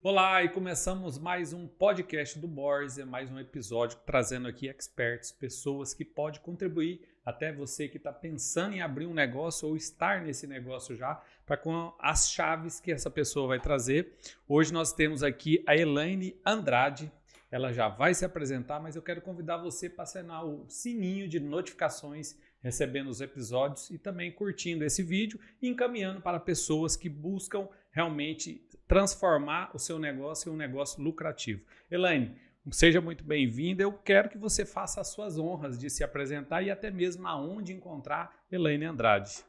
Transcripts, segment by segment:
Olá, e começamos mais um podcast do Bors, mais um episódio trazendo aqui experts, pessoas que podem contribuir, até você que está pensando em abrir um negócio ou estar nesse negócio já, para com as chaves que essa pessoa vai trazer. Hoje nós temos aqui a Elaine Andrade, ela já vai se apresentar, mas eu quero convidar você para acionar o sininho de notificações, recebendo os episódios e também curtindo esse vídeo e encaminhando para pessoas que buscam realmente transformar o seu negócio em um negócio lucrativo. Elaine, seja muito bem-vinda. Eu quero que você faça as suas honras de se apresentar e até mesmo aonde encontrar Elaine Andrade.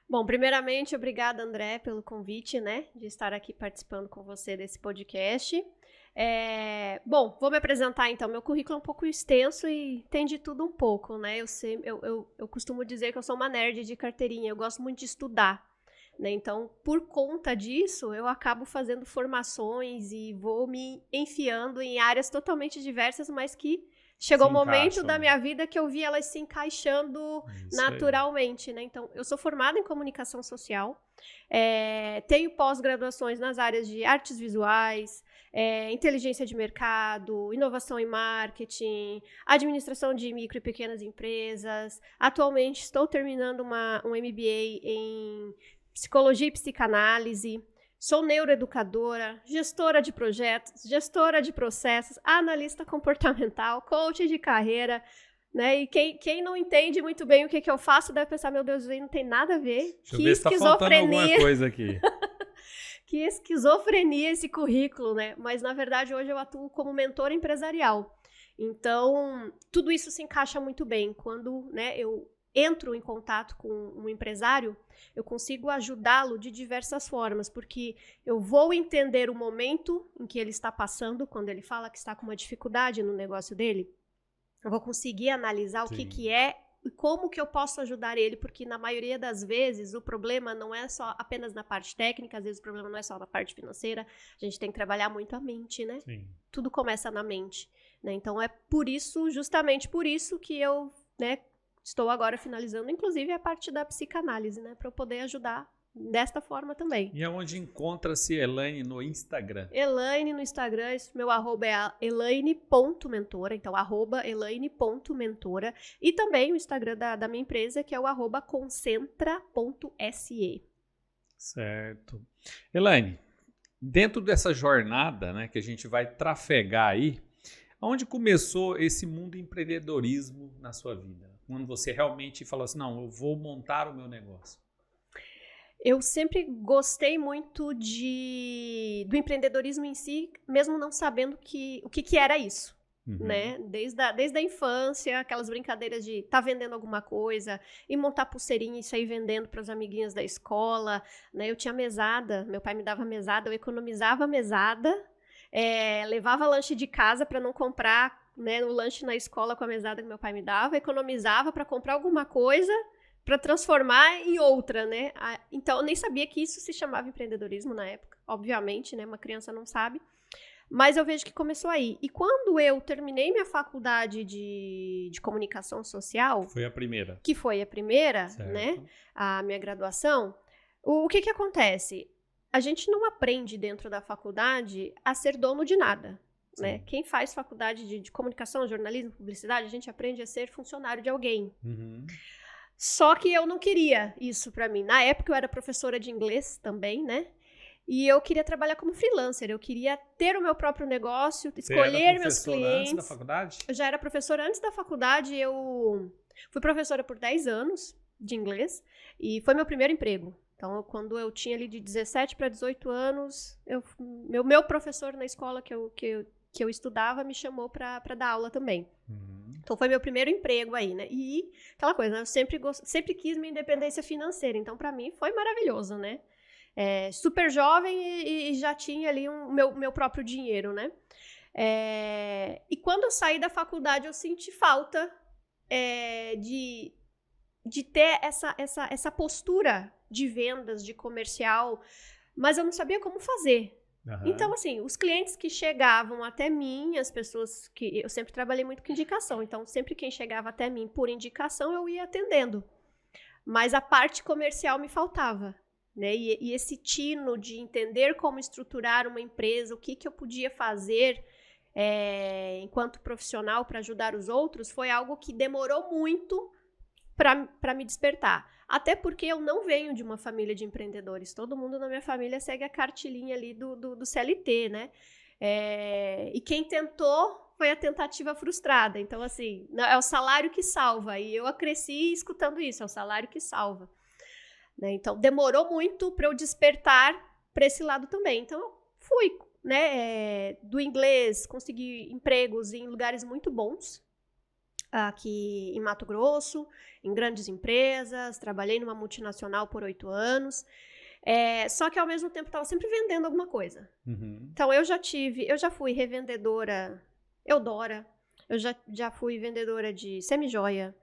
Bom, primeiramente, obrigada, André, pelo convite, de estar aqui participando com você desse podcast. Bom, vou me apresentar então. Meu currículo é um pouco extenso e tem de tudo um pouco, Eu costumo dizer que eu sou uma nerd de carteirinha, eu gosto muito de estudar. Então, por conta disso, eu acabo fazendo formações e vou me enfiando em áreas totalmente diversas, mas que chegou um momento da minha vida que eu vi elas se encaixando naturalmente, Então, eu sou formada em comunicação social, tenho pós-graduações nas áreas de artes visuais, inteligência de mercado, inovação em marketing, administração de micro e pequenas empresas. Atualmente, estou terminando um MBA em psicologia e psicanálise, sou neuroeducadora, gestora de projetos, gestora de processos, analista comportamental, coach de carreira, E quem não entende muito bem o que eu faço deve pensar, meu Deus, isso não tem nada a ver. Deixa eu ver se tá faltando alguma coisa aqui. Que esquizofrenia esse currículo, Mas, na verdade, hoje eu atuo como mentora empresarial. Então, tudo isso se encaixa muito bem. Quando, eu entro em contato com um empresário, eu consigo ajudá-lo de diversas formas, porque eu vou entender o momento em que ele está passando, quando ele fala que está com uma dificuldade no negócio dele, eu vou conseguir analisar o que é e como que eu posso ajudar ele, porque na maioria das vezes o problema não é só apenas na parte técnica, às vezes o problema não é só na parte financeira, a gente tem que trabalhar muito a mente, Sim. Tudo começa na mente, Então é por isso, justamente por isso que eu, estou agora finalizando, inclusive, a parte da psicanálise, para eu poder ajudar desta forma também. E aonde encontra-se Elaine no Instagram? Elaine no Instagram, meu arroba é elaine.mentora, então @elaine.mentora. E também o Instagram da minha empresa, que é o @concentra.se. Certo. Elaine, dentro dessa jornada, que a gente vai trafegar aí, onde começou esse mundo empreendedorismo na sua vida? Quando você realmente falou assim, não, eu vou montar o meu negócio. Eu sempre gostei muito do empreendedorismo em si, mesmo não sabendo o que era isso, Desde a infância, aquelas brincadeiras de estar vendendo alguma coisa e montar pulseirinha e sair vendendo para os amiguinhos da escola, Eu tinha mesada, meu pai me dava mesada, eu economizava a mesada, levava lanche de casa para não comprar, o lanche na escola com a mesada que meu pai me dava, economizava para comprar alguma coisa para transformar em outra, Então, eu nem sabia que isso se chamava empreendedorismo na época, obviamente, uma criança não sabe, mas eu vejo que começou aí. E quando eu terminei minha faculdade de comunicação social... Foi a primeira. Que foi a primeira, certo. A minha graduação, o que acontece? A gente não aprende dentro da faculdade a ser dono de nada, Quem faz faculdade de comunicação, jornalismo, publicidade, a gente aprende a ser funcionário de alguém. Só que eu não queria isso pra mim. Na época eu era professora de inglês também, E eu queria trabalhar como freelancer, eu queria ter o meu próprio negócio, escolher meus clientes. Você era professora antes da faculdade? Eu já era professora antes da faculdade, eu fui professora por 10 anos de inglês e foi meu primeiro emprego. Então, quando eu tinha ali de 17 para 18 anos, meu professor na escola que eu estudava me chamou para dar aula também. Então, foi meu primeiro emprego aí, E aquela coisa, eu sempre quis minha independência financeira. Então, para mim, foi maravilhoso, Super jovem e já tinha ali meu próprio dinheiro, E quando eu saí da faculdade, eu senti falta de ter essa postura de vendas, de comercial, mas eu não sabia como fazer. Então, assim, os clientes que chegavam até mim, as pessoas que... Eu sempre trabalhei muito com indicação, então sempre quem chegava até mim por indicação, eu ia atendendo. Mas a parte comercial me faltava. né? E esse tino de entender como estruturar uma empresa, o que eu podia fazer enquanto profissional para ajudar os outros, foi algo que demorou muito para me despertar. Até porque eu não venho de uma família de empreendedores. Todo mundo na minha família segue a cartilinha ali do CLT, né? E quem tentou foi a tentativa frustrada. Então, assim, é o salário que salva. E eu cresci escutando isso, é o salário que salva. Né? Então, demorou muito para eu despertar para esse lado também. Então, eu fui, né, do inglês, consegui empregos em lugares muito bons, aqui em Mato Grosso, em grandes empresas, trabalhei numa multinacional por 8 anos, só que ao mesmo tempo estava sempre vendendo alguma coisa. Uhum. Então eu já fui revendedora Eudora, eu já fui vendedora de semijoia,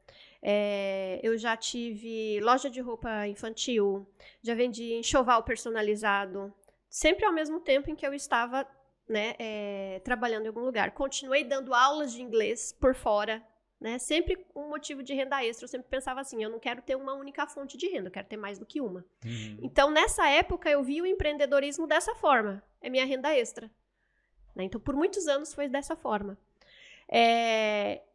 eu já tive loja de roupa infantil, já vendi enxoval personalizado, sempre ao mesmo tempo em que eu estava, né, trabalhando em algum lugar. Continuei dando aulas de inglês por fora, né? Sempre um motivo de renda extra. Eu sempre pensava assim, eu não quero ter uma única fonte de renda, eu quero ter mais do que uma. Uhum. Então, nessa época, eu vi o empreendedorismo dessa forma. É minha renda extra. Né? Então, por muitos anos foi dessa forma.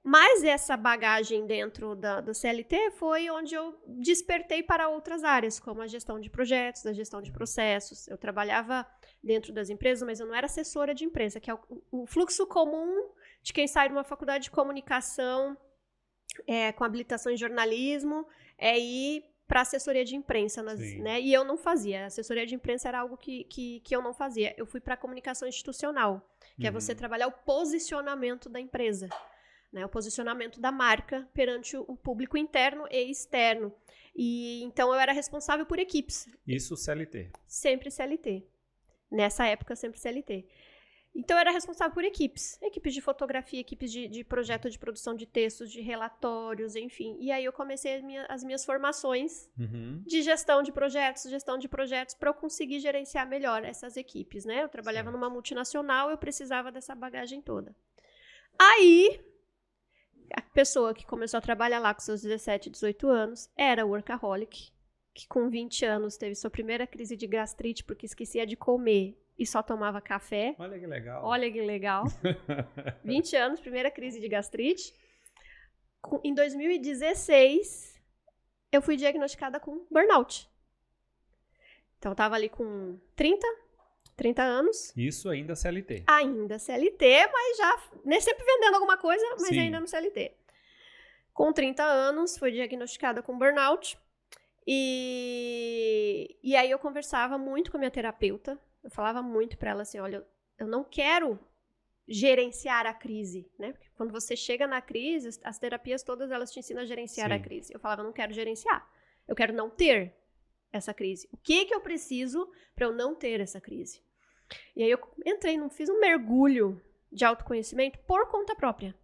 Mas essa bagagem dentro do CLT foi onde eu despertei para outras áreas, como a gestão de projetos, a gestão de processos. Eu trabalhava dentro das empresas, mas eu não era assessora de empresa, que é o fluxo comum de quem sai de uma faculdade de comunicação com habilitação em jornalismo, ir para assessoria de imprensa, né? E eu não fazia. A assessoria de imprensa era algo que eu não fazia. Eu fui para a comunicação institucional, que é você trabalhar o posicionamento da empresa, né? O posicionamento da marca perante o público interno e externo. E então eu era responsável por equipes. Isso CLT? Sempre CLT. Nessa época, sempre CLT. Então, eu era responsável por equipes de fotografia, equipes de projeto de produção de textos, de relatórios, enfim. E aí eu comecei as minhas formações de gestão de projetos, para eu conseguir gerenciar melhor essas equipes, né? Eu trabalhava numa multinacional, eu precisava dessa bagagem toda. Aí, a pessoa que começou a trabalhar lá com seus 17, 18 anos era workaholic, que com 20 anos teve sua primeira crise de gastrite porque esquecia de comer e só tomava café. Olha que legal. 20 anos, primeira crise de gastrite. Em 2016, eu fui diagnosticada com burnout. Então, eu tava ali com 30 anos. Isso ainda CLT? Ainda CLT, mas já sempre vendendo alguma coisa, mas ainda no CLT. Com 30 anos, fui diagnosticada com burnout. E aí eu conversava muito com a minha terapeuta. Eu falava muito para ela assim, olha, eu não quero gerenciar a crise, né? Porque quando você chega na crise, as terapias todas, elas te ensinam a gerenciar a crise. Eu falava, eu não quero gerenciar. Eu quero não ter essa crise. O que eu preciso para eu não ter essa crise? E aí eu fiz um mergulho de autoconhecimento por conta própria.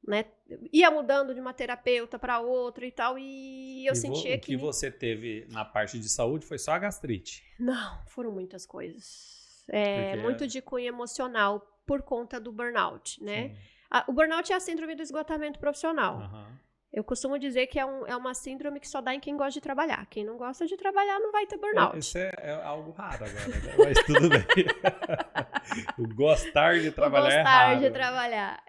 Né? Ia mudando de uma terapeuta para outra e tal, e eu sentia que... O que você teve na parte de saúde foi só a gastrite? Não, foram muitas coisas. Muito de cunho emocional por conta do burnout, né? O burnout é a síndrome do esgotamento profissional. Eu costumo dizer que é uma síndrome que só dá em quem gosta de trabalhar. Quem não gosta de trabalhar não vai ter burnout. Isso é algo raro agora, né? Mas tudo bem. O gostar de trabalhar é raro. De trabalhar,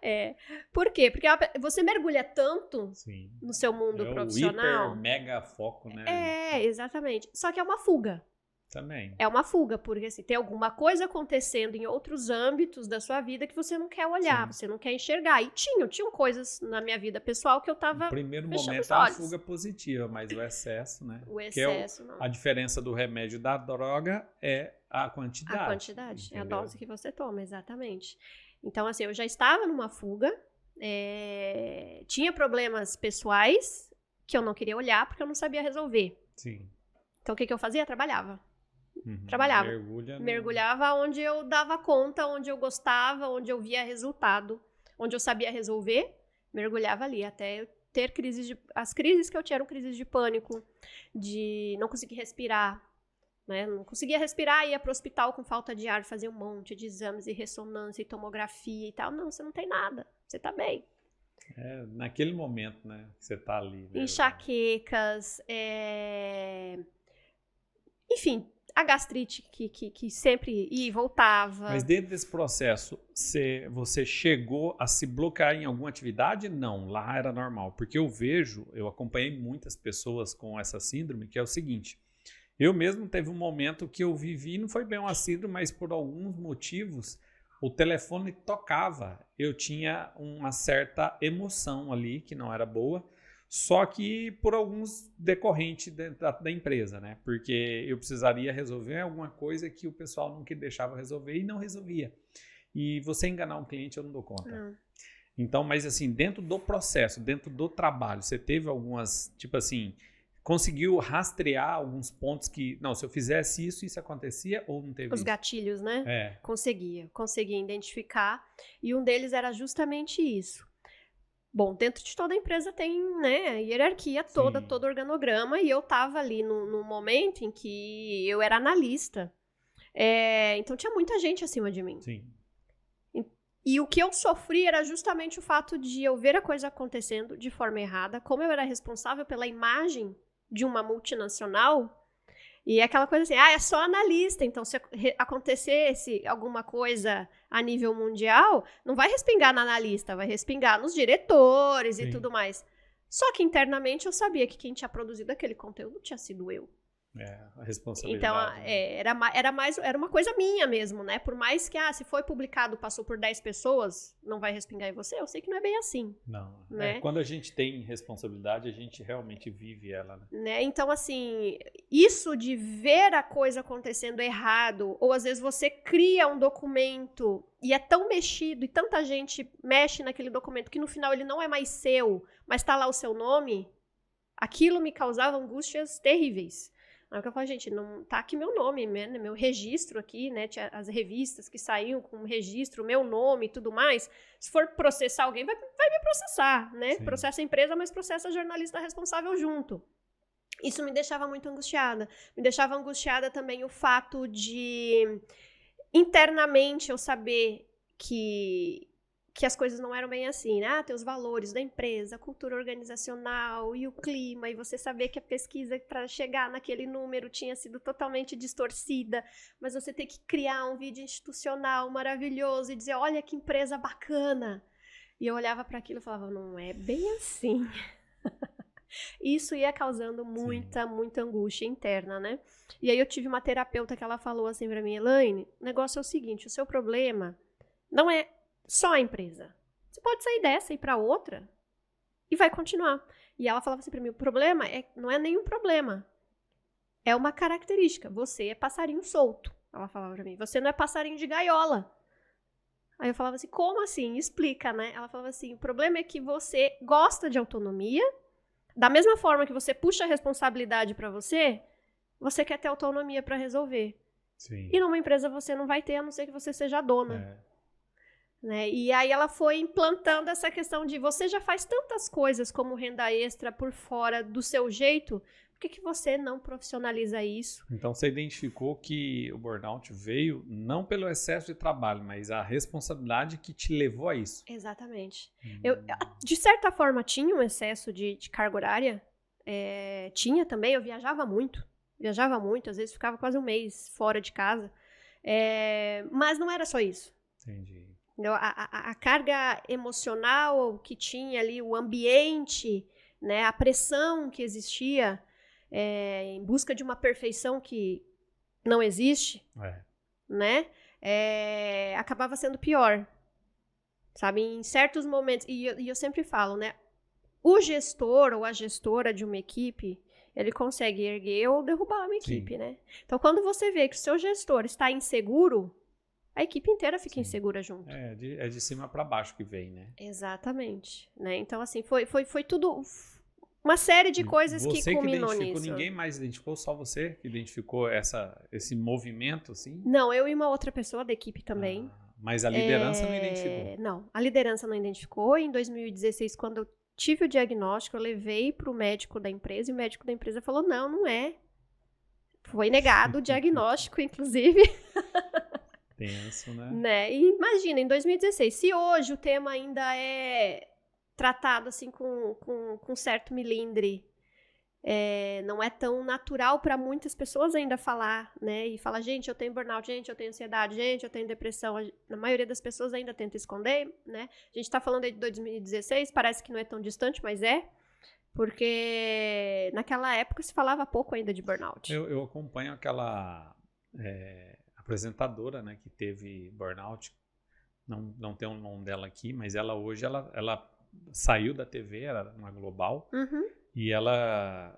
Por quê? Porque você mergulha tanto no seu mundo profissional. O hiper, mega foco, né? Exatamente. Só que é uma fuga. Também. É uma fuga, porque assim, tem alguma coisa acontecendo em outros âmbitos da sua vida que você não quer olhar, você não quer enxergar. E tinham coisas na minha vida pessoal que eu tava. No primeiro momento é uma fuga positiva, mas o excesso, né? O excesso, não. A diferença do remédio e da droga é a quantidade. A quantidade, entendeu? É a dose que você toma, exatamente. Então, assim, eu já estava numa fuga, tinha problemas pessoais que eu não queria olhar porque eu não sabia resolver. Sim. Então, o que eu fazia? Trabalhava. Trabalhava. Mergulhava onde eu dava conta, onde eu gostava, onde eu via resultado, onde eu sabia resolver, mergulhava ali até eu ter as crises que eu tinha eram crises de pânico, de não conseguir respirar, né? Não conseguia respirar, ia pro hospital com falta de ar, fazia um monte de exames e ressonância e tomografia e tal. Não, você não tem nada, você tá bem. Naquele momento, né, que você tá ali. Né? Enxaquecas, enfim, a gastrite que sempre ia e voltava. Mas dentro desse processo, você chegou a se bloquear em alguma atividade? Não, lá era normal. Porque eu acompanhei muitas pessoas com essa síndrome, que é o seguinte, eu mesmo teve um momento que eu vivi, não foi bem uma síndrome, mas por alguns motivos, o telefone tocava. Eu tinha uma certa emoção ali, que não era boa, só que por alguns decorrentes da empresa, né? Porque eu precisaria resolver alguma coisa que o pessoal não deixava resolver e não resolvia. E você enganar um cliente, eu não dou conta. Então, mas assim, dentro do processo, dentro do trabalho, você teve algumas, tipo assim, conseguiu rastrear alguns pontos que, não, se eu fizesse isso acontecia ou não teve Os isso? gatilhos, né? É. Conseguia identificar. E um deles era justamente isso. Bom, dentro de toda empresa tem, né, a hierarquia toda, Sim. todo organograma, e eu estava ali no momento em que eu era analista. Então tinha muita gente acima de mim. Sim. E o que eu sofri era justamente o fato de eu ver a coisa acontecendo de forma errada, como eu era responsável pela imagem de uma multinacional. E aquela coisa assim, é só analista, então se acontecesse alguma coisa a nível mundial, não vai respingar na analista, vai respingar nos diretores e tudo mais. Só que internamente eu sabia que quem tinha produzido aquele conteúdo tinha sido eu. A responsabilidade. Então, era uma coisa minha mesmo, né? Por mais que, se foi publicado, passou por 10 pessoas, não vai respingar em você, eu sei que não é bem assim. Não. Né? Quando a gente tem responsabilidade, a gente realmente vive ela, né? Então, assim, isso de ver a coisa acontecendo errado, ou às vezes você cria um documento e é tão mexido, e tanta gente mexe naquele documento que no final ele não é mais seu, mas tá lá o seu nome, aquilo me causava angústias terríveis. Aí eu falo, gente, não tá aqui meu nome, né? Meu registro aqui, né? Tinha as revistas que saíam com registro, meu nome e tudo mais. Se for processar alguém, vai me processar, né? Sim. Processa a empresa, mas processa a jornalista responsável junto. Isso me deixava muito angustiada. Me deixava angustiada também o fato de, internamente, eu saber que as coisas não eram bem assim, né? Tem os valores da empresa, a cultura organizacional e o clima, e você saber que a pesquisa para chegar naquele número tinha sido totalmente distorcida, mas você ter que criar um vídeo institucional maravilhoso e dizer, olha que empresa bacana. E eu olhava para aquilo e falava, não é bem assim. Isso ia causando muita angústia interna, né? E aí eu tive uma terapeuta que ela falou assim para mim, Elaine, o negócio é o seguinte, o seu problema não é só a empresa. Você pode sair dessa e ir para outra e vai continuar. E ela falava assim para mim, o problema não é nenhum problema. É uma característica. Você é passarinho solto. Ela falava para mim, você não é passarinho de gaiola. Aí eu falava assim, como assim? Explica, né? Ela falava assim, o problema é que você gosta de autonomia, da mesma forma que você puxa a responsabilidade para você quer ter autonomia para resolver. Sim. E numa empresa você não vai ter, a não ser que você seja dona. Né? E aí ela foi implantando essa questão de você já faz tantas coisas como renda extra por fora do seu jeito, por que você não profissionaliza isso? Então você identificou que o burnout veio não pelo excesso de trabalho, mas a responsabilidade que te levou a isso. Exatamente. Eu, de certa forma, tinha um excesso de carga horária, tinha também, eu viajava muito, às vezes ficava quase um mês fora de casa, mas não era só isso. Entendi. A carga emocional que tinha ali, o ambiente, né, a pressão que existia em busca de uma perfeição que não existe, né, acabava sendo pior, sabe? Em certos momentos, e eu sempre falo, né, o gestor ou a gestora de uma equipe, ele consegue erguer ou derrubar uma equipe, né? Então, quando você vê que o seu gestor está inseguro, a equipe inteira fica insegura junto. É de cima para baixo que vem, né? Exatamente. Né? Então, assim, foi tudo uma série de coisas que culminou nisso. Ninguém mais identificou? Só você que identificou esse movimento, assim? Não, eu e uma outra pessoa da equipe também. Mas a liderança não identificou? Não, a liderança não identificou. Em 2016, quando eu tive o diagnóstico, eu levei para o médico da empresa e o médico da empresa falou, não é. Foi negado o diagnóstico, inclusive. Tenso, né? E imagina, em 2016, se hoje o tema ainda é tratado assim com certo milindre, não é tão natural para muitas pessoas ainda falar, né? E falar, gente, eu tenho burnout, gente, eu tenho ansiedade, gente, eu tenho depressão. A maioria das pessoas ainda tenta esconder, né? A gente tá falando aí de 2016, parece que não é tão distante, mas é. Porque naquela época se falava pouco ainda de burnout. Eu acompanho aquela apresentadora, né, que teve burnout. Não tem o nome dela aqui, mas ela hoje ela saiu da TV, era uma global. Uhum. E ela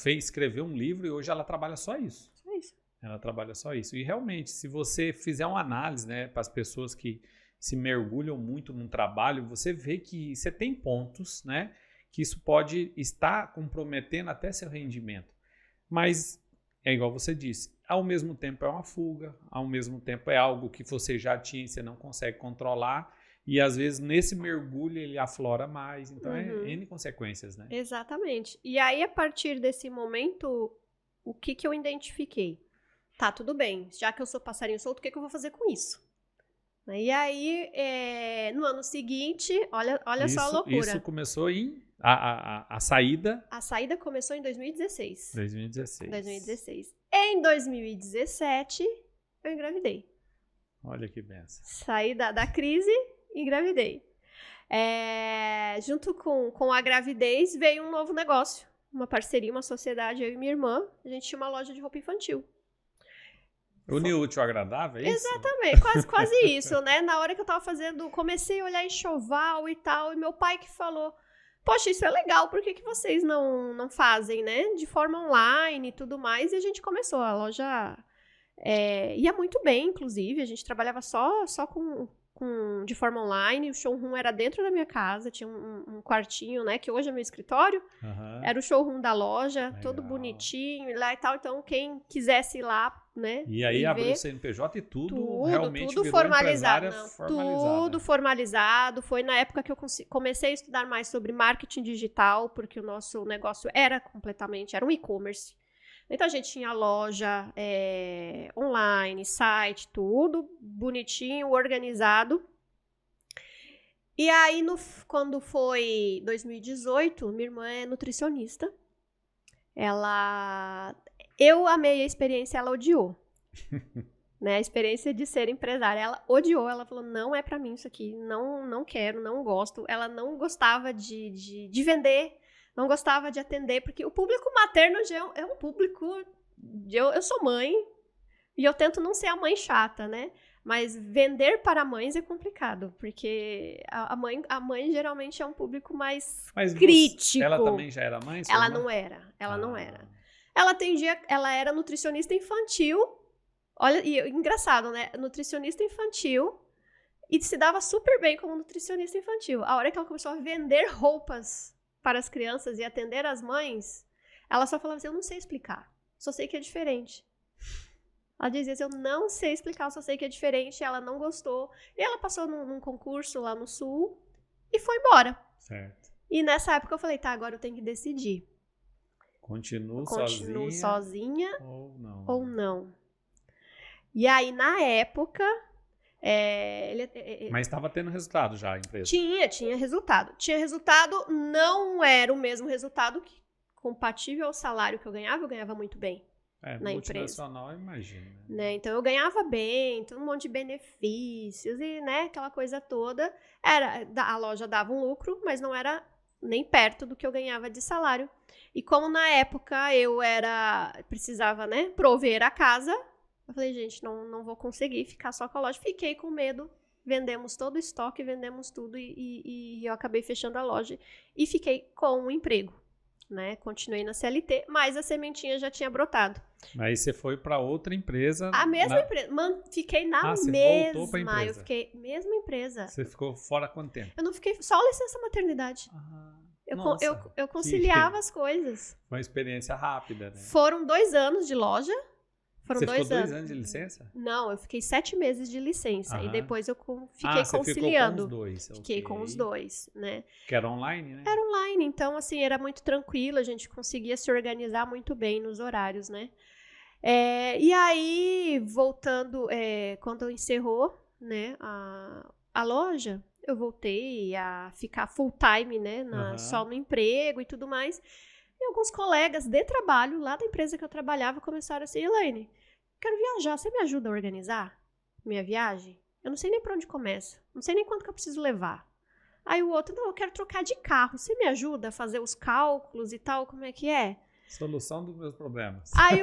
escreveu um livro e hoje ela trabalha só isso. Só isso. Ela trabalha só isso. E realmente, se você fizer uma análise, né, para as pessoas que se mergulham muito num trabalho, você vê que você tem pontos, né, que isso pode estar comprometendo até seu rendimento. Mas é igual você disse, ao mesmo tempo é uma fuga, ao mesmo tempo é algo que você já tinha e você não consegue controlar. E às vezes nesse mergulho ele aflora mais, então é N consequências, né? Exatamente. E aí a partir desse momento, o que eu identifiquei? Tá, tudo bem, já que eu sou passarinho solto, o que eu vou fazer com isso? E aí, no ano seguinte, olha só a loucura. Isso começou a saída... A saída começou em 2016. 2016. Em 2017, eu engravidei. Olha que benção. Saí da crise e engravidei. Junto com a gravidez veio um novo negócio, uma parceria, uma sociedade, eu e minha irmã. A gente tinha uma loja de roupa infantil. Unir útil ao agradável, é isso? Exatamente, quase isso, né? Na hora que eu tava comecei a olhar enxoval e tal, e meu pai que falou, poxa, isso é legal, por que vocês não fazem, né? De forma online e tudo mais, e a gente começou, a loja... ia muito bem, inclusive, a gente trabalhava só de forma online, o showroom era dentro da minha casa, tinha um quartinho, né, que hoje é meu escritório, era o showroom da loja, legal. Todo bonitinho e lá e tal, então quem quisesse ir lá, né, e aí abriu o CNPJ e tudo realmente virou formalizado, formalizada. Tudo formalizado, foi na época que eu comecei a estudar mais sobre marketing digital, porque o nosso negócio era um e-commerce. Então, a gente tinha loja online, site, tudo bonitinho, organizado. E aí, quando foi 2018, minha irmã é nutricionista. Eu amei a experiência, ela odiou. Né? A experiência de ser empresária, ela odiou. Ela falou, não é pra mim isso aqui, não quero, não gosto. Ela não gostava de vender, não gostava de atender, porque o público materno já é um público... Eu sou mãe e eu tento não ser a mãe chata, né? Mas vender para mães é complicado, porque a mãe geralmente é um público mais crítico. Ela também já era mãe? Ela não era. Ela era nutricionista infantil. Olha, e engraçado, né? Nutricionista infantil e se dava super bem como nutricionista infantil. A hora que ela começou a vender roupas para as crianças e atender as mães, ela só falava assim, eu não sei explicar, só sei que é diferente. Ela dizia assim, eu não sei explicar, eu só sei que é diferente, ela não gostou. E ela passou num concurso lá no Sul e foi embora. Certo. E nessa época eu falei, tá, agora eu tenho que decidir. Continuo sozinha ou não. E aí, na época... Mas estava tendo resultado já a empresa? Tinha resultado. Tinha resultado, não era o mesmo resultado compatível ao salário que eu ganhava muito bem na empresa. Multinacional, imagina. Né? Então, eu ganhava bem, um monte de benefícios e, né, aquela coisa toda. A loja dava um lucro, mas não era nem perto do que eu ganhava de salário. E como na época eu precisava, né, prover a casa, eu falei, gente, não vou conseguir ficar só com a loja. Fiquei com medo, vendemos todo o estoque, vendemos tudo e eu acabei fechando a loja. E fiquei com um emprego, né? Continuei na CLT, mas a sementinha já tinha brotado. Aí você foi para outra empresa? A mesma empresa. Fiquei na mesma. Você voltou pra empresa? Eu fiquei mesma empresa. Você ficou fora quanto tempo? Eu não fiquei, só licença maternidade. Eu conciliava as coisas. Foi uma experiência rápida, né? Foram 2 anos de loja. Você ficou 2 anos de licença? Não, eu fiquei 7 meses de licença. E depois eu fiquei você conciliando. Ficou com os 2. Fiquei com os 2, né? Que era online, né? Era online, então, assim, era muito tranquilo. A gente conseguia se organizar muito bem nos horários, né? E aí, voltando, quando encerrou, né, a loja, eu voltei a ficar full time, né? Só no emprego e tudo mais. E alguns colegas de trabalho, lá da empresa que eu trabalhava, começaram assim, Elaine, quero viajar, você me ajuda a organizar minha viagem? Eu não sei nem pra onde começa, não sei nem quanto que eu preciso levar. Aí o outro, não, eu quero trocar de carro, você me ajuda a fazer os cálculos e tal, como é que é? Solução dos meus problemas. Aí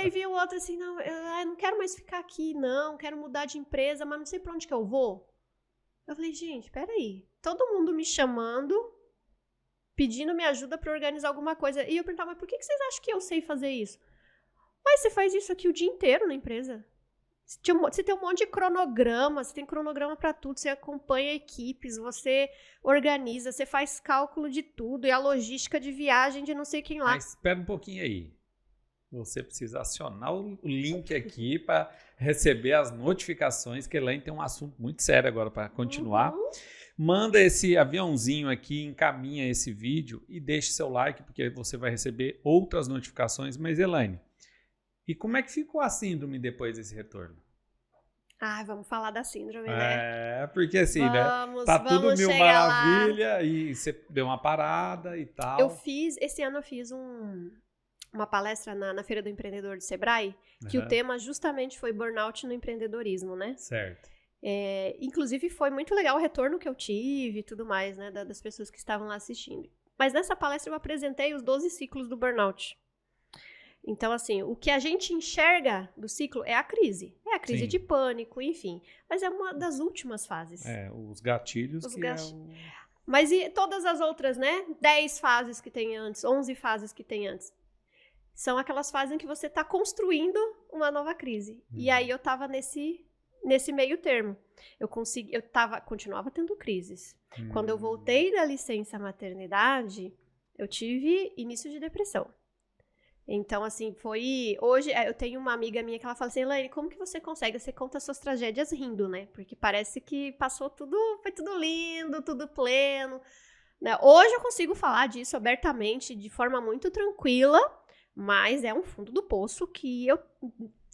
vinha o outro assim, não, eu não quero mais ficar aqui, não, quero mudar de empresa, mas não sei pra onde que eu vou. Eu falei, gente, peraí, todo mundo me chamando, pedindo minha ajuda pra organizar alguma coisa. E eu perguntava, mas por que vocês acham que eu sei fazer isso? Mas você faz isso aqui o dia inteiro na empresa. Você tem um monte de cronograma, você tem cronograma pra tudo, você acompanha equipes, você organiza, você faz cálculo de tudo, e a logística de viagem de não sei quem lá. Mas espera um pouquinho aí. Você precisa acionar o link aqui para receber as notificações, que a Elaine tem um assunto muito sério agora para continuar. Manda esse aviãozinho aqui, encaminha esse vídeo e deixe seu like, porque você vai receber outras notificações. Mas, Elaine, e como é que ficou a síndrome depois desse retorno? Ah, vamos falar da síndrome, né? Porque assim, né? Tá tudo mil maravilha lá. E você deu uma parada e tal. Esse ano eu fiz uma palestra na Feira do Empreendedor do Sebrae, que o tema justamente foi burnout no empreendedorismo, né? Certo. Inclusive foi muito legal o retorno que eu tive e tudo mais, né? Das pessoas que estavam lá assistindo. Mas nessa palestra eu apresentei os 12 ciclos do burnout. Então, assim, o que a gente enxerga do ciclo é a crise. É a crise de pânico, enfim. Mas é uma das últimas fases. Os gatilhos Mas e todas as outras, né? 10 fases que tem antes, 11 fases que tem antes. São aquelas fases em que você está construindo uma nova crise. E aí eu estava nesse meio termo. Continuava tendo crises. Quando eu voltei da licença maternidade, eu tive início de depressão. Então, assim, hoje, eu tenho uma amiga minha que ela fala assim, Elaine, como que você consegue? Você conta suas tragédias rindo, né? Porque parece que foi tudo lindo, tudo pleno. Né? Hoje eu consigo falar disso abertamente, de forma muito tranquila, mas é um fundo do poço que eu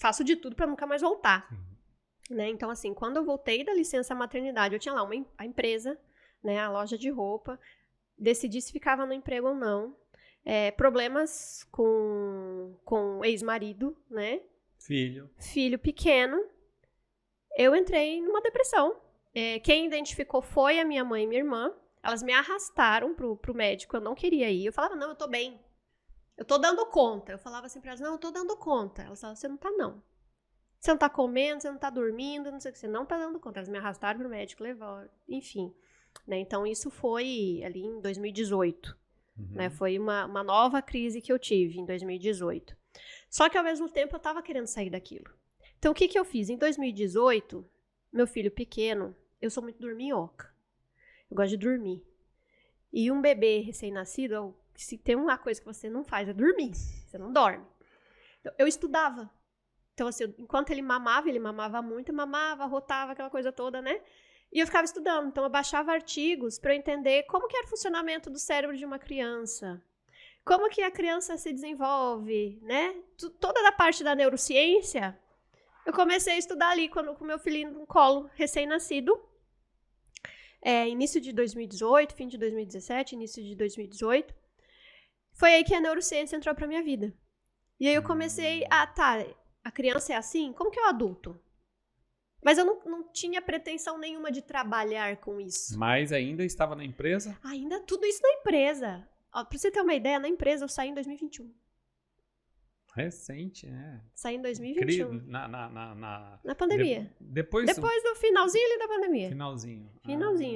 faço de tudo para nunca mais voltar. Né? Então, assim, quando eu voltei da licença maternidade, eu tinha lá a empresa, né, a loja de roupa, decidi se ficava no emprego ou não. Problemas com o ex-marido, né? Filho pequeno. Eu entrei numa depressão. Quem identificou foi a minha mãe e minha irmã. Elas me arrastaram pro médico, eu não queria ir. Eu falava, não, eu tô bem. Eu tô dando conta. Eu falava assim pra elas, não, eu tô dando conta. Elas falavam, você não tá, não. Você não tá comendo, você não tá dormindo, não sei o que, você não tá dando conta. Elas me arrastaram pro médico, levaram, enfim. Né? Então, isso foi ali em 2018. Né? Foi uma nova crise que eu tive em 2018. Só que, ao mesmo tempo, eu tava querendo sair daquilo. Então, o que eu fiz? Em 2018, meu filho pequeno, eu sou muito dorminhoca. Eu gosto de dormir. E um bebê recém-nascido, se tem uma coisa que você não faz, é dormir. Você não dorme. Então, eu estudava. Então, assim, enquanto ele mamava muito, rotava, aquela coisa toda, né? E eu ficava estudando. Então, eu baixava artigos para eu entender como que era o funcionamento do cérebro de uma criança. Como que a criança se desenvolve, né? Toda a parte da neurociência, eu comecei a estudar ali com o meu filhinho no colo, recém-nascido. Início de 2018, fim de 2017, início de 2018. Foi aí que a neurociência entrou pra minha vida. E aí eu comecei a criança é assim? Como que é o adulto? Mas eu não tinha pretensão nenhuma de trabalhar com isso. Mas ainda estava na empresa? Ainda tudo isso na empresa. Ó, pra você ter uma ideia, na empresa eu saí em 2021. Recente, né? Saí em 2021. Na pandemia. Depois do finalzinho ali da pandemia. Finalzinho.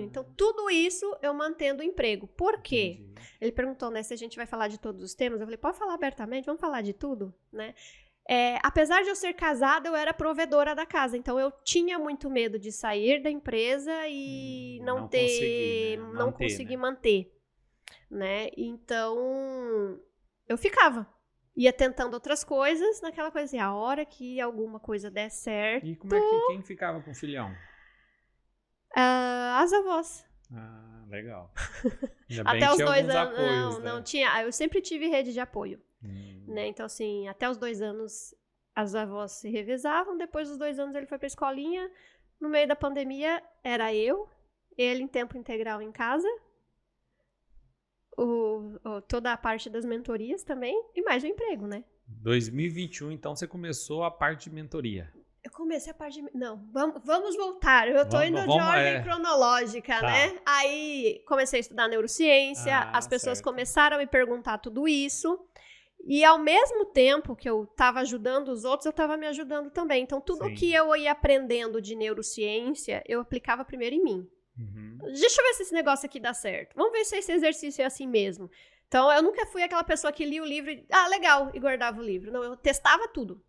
Então, tudo isso eu mantendo o emprego. Por quê? Entendi. Ele perguntou, né, se a gente vai falar de todos os temas. Eu falei, pode falar abertamente, vamos falar de tudo, né? Apesar de eu ser casada, eu era provedora da casa. Então, eu tinha muito medo de sair da empresa e não conseguir manter. Né? Então, eu ficava. Ia tentando outras coisas, naquela coisa assim, a hora que alguma coisa der certo... E como é que quem ficava com o filhão? As avós. Ah, legal. Até os 2 anos. Apoios, não tinha. Eu sempre tive rede de apoio. Né? Então, assim, até os 2 anos as avós se revezavam. Depois dos 2 anos ele foi pra escolinha. No meio da pandemia era ele em tempo integral em casa. toda a parte das mentorias também e mais o emprego, né? 2021, então, você começou a parte de mentoria. Eu comecei a parte de... Não, vamos voltar. Eu tô indo de ordem cronológica, né? Aí comecei a estudar neurociência, as pessoas começaram a me perguntar tudo isso. E ao mesmo tempo que eu estava ajudando os outros, eu estava me ajudando também. Então, tudo que eu ia aprendendo de neurociência, eu aplicava primeiro em mim. Deixa eu ver se esse negócio aqui dá certo. Vamos ver se esse exercício é assim mesmo. Então, eu nunca fui aquela pessoa que lia o livro e, legal, e guardava o livro. Não, eu testava tudo.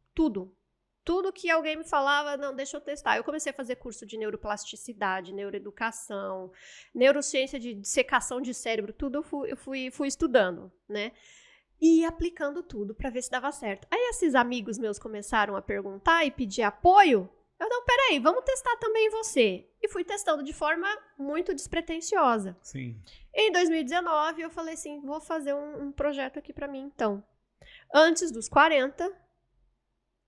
Tudo que alguém me falava, não, deixa eu testar. Eu comecei a fazer curso de neuroplasticidade, neuroeducação, neurociência de dissecação de cérebro, tudo eu fui estudando, né? E aplicando tudo para ver se dava certo. Aí esses amigos meus começaram a perguntar e pedir apoio. Eu, não, peraí, vamos testar também você. E fui testando de forma muito despretensiosa. Sim. Em 2019, eu falei assim, vou fazer um projeto aqui para mim, então. Antes dos 40,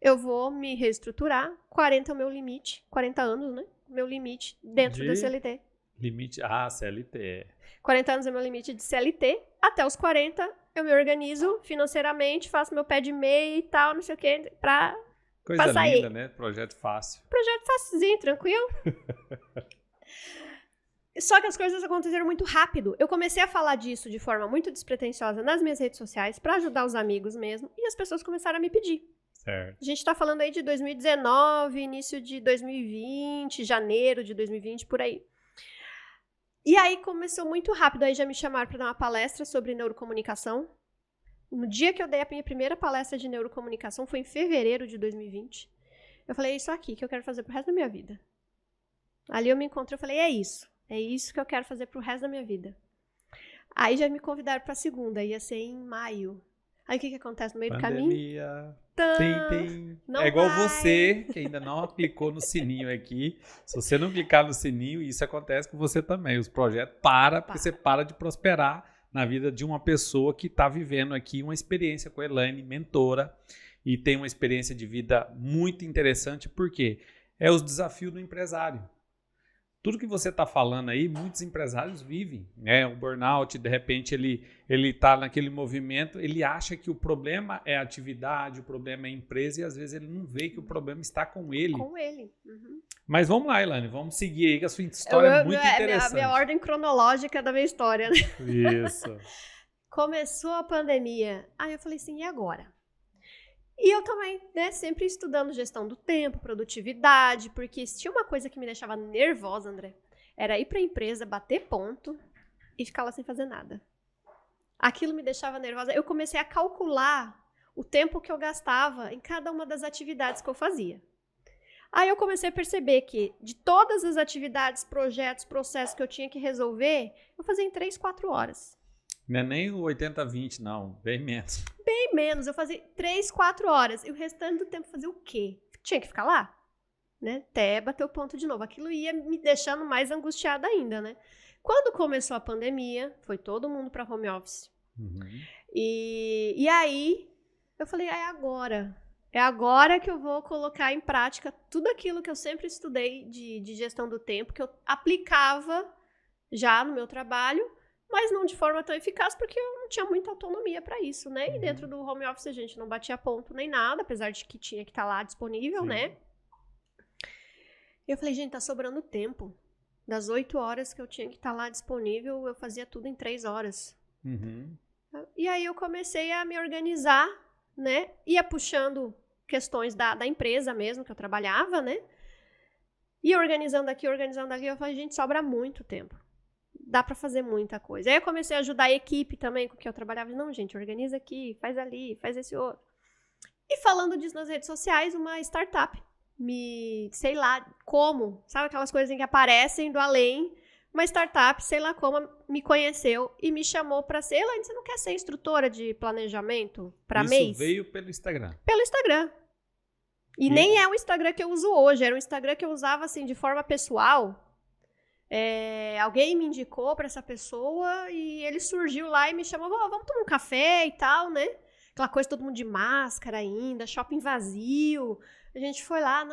eu vou me reestruturar. 40 é o meu limite, 40 anos, né? Meu limite dentro da CLT. Limite, CLT. 40 anos é meu limite de CLT. Até os 40, eu me organizo financeiramente, faço meu pé de meia e tal, não sei o quê, pra sair. Linda, né? Projeto fácil. Projeto facilzinho, tranquilo. Só que as coisas aconteceram muito rápido. Eu comecei a falar disso de forma muito despretensiosa nas minhas redes sociais, pra ajudar os amigos mesmo, e as pessoas começaram a me pedir. Certo. A gente tá falando aí de 2019, início de 2020, janeiro de 2020, por aí. E aí começou muito rápido, aí já me chamaram para dar uma palestra sobre neurocomunicação. No dia que eu dei a minha primeira palestra de neurocomunicação, foi em fevereiro de 2020. Eu falei, é isso aqui que eu quero fazer pro resto da minha vida. Ali eu me encontrei, eu falei, é isso que eu quero fazer pro resto da minha vida. Aí já me convidaram pra segunda, ia ser em maio. Aí o que acontece no meio do caminho? Tem. É igual você, que ainda não clicou no sininho aqui. Se você não clicar no sininho, isso acontece com você também. Os projetos porque você para de prosperar na vida de uma pessoa que está vivendo aqui uma experiência com a Elaine, mentora, e tem uma experiência de vida muito interessante, porque é os desafios do empresário. Tudo que você está falando aí, muitos empresários vivem, né? O burnout, de repente, ele está naquele movimento, ele acha que o problema é a atividade, o problema é a empresa, e às vezes ele não vê que o problema está com ele. Com ele. Uhum. Mas vamos lá, Elaine, vamos seguir aí, que a sua história é muito interessante. A minha ordem cronológica da minha história, né? Isso. Começou a pandemia, aí eu falei assim, e agora? E eu também, né, sempre estudando gestão do tempo, produtividade, porque se tinha uma coisa que me deixava nervosa, André, era ir pra empresa, bater ponto e ficar lá sem fazer nada. Aquilo me deixava nervosa. Eu comecei a calcular o tempo que eu gastava em cada uma das atividades que eu fazia. Aí eu comecei a perceber que de todas as atividades, projetos, processos que eu tinha que resolver, eu fazia em 3, 4 horas. Não é nem o 80-20, não. Bem menos. Bem menos. Eu fazia 3, 4 horas. E o restante do tempo fazia o quê? Tinha que ficar lá, né? Até bater o ponto de novo. Aquilo ia me deixando mais angustiada ainda, né? Quando começou a pandemia, foi todo mundo para home office. Uhum. E aí, eu falei, é agora. É agora que eu vou colocar em prática tudo aquilo que eu sempre estudei de gestão do tempo, que eu aplicava já no meu trabalho, mas não de forma tão eficaz, porque eu não tinha muita autonomia para isso, né? E dentro do home office a gente não batia ponto nem nada, apesar de que tinha que estar lá disponível, né? E eu falei, gente, tá sobrando tempo. Das 8 horas que eu tinha que estar lá disponível, eu fazia tudo em 3 horas. Uhum. E aí eu comecei a me organizar, né? Ia puxando questões da empresa mesmo, que eu trabalhava, né? Ia organizando aqui, eu falei, gente, sobra muito tempo. Dá pra fazer muita coisa. Aí eu comecei a ajudar a equipe também com que eu trabalhava. Não, gente, organiza aqui, faz ali, faz esse outro. E falando disso nas redes sociais, uma startup sei lá como, sabe aquelas coisas que aparecem do além, uma startup, sei lá como, me conheceu e me chamou pra ser, Elaine, você não quer ser instrutora de planejamento pra mês? Isso veio pelo Instagram. Pelo Instagram. E nem é o Instagram que eu uso hoje, era um Instagram que eu usava assim de forma pessoal. Alguém me indicou pra essa pessoa e ele surgiu lá e me chamou, vamos tomar um café e tal, né? Aquela coisa, todo mundo de máscara ainda, shopping vazio. A gente foi lá,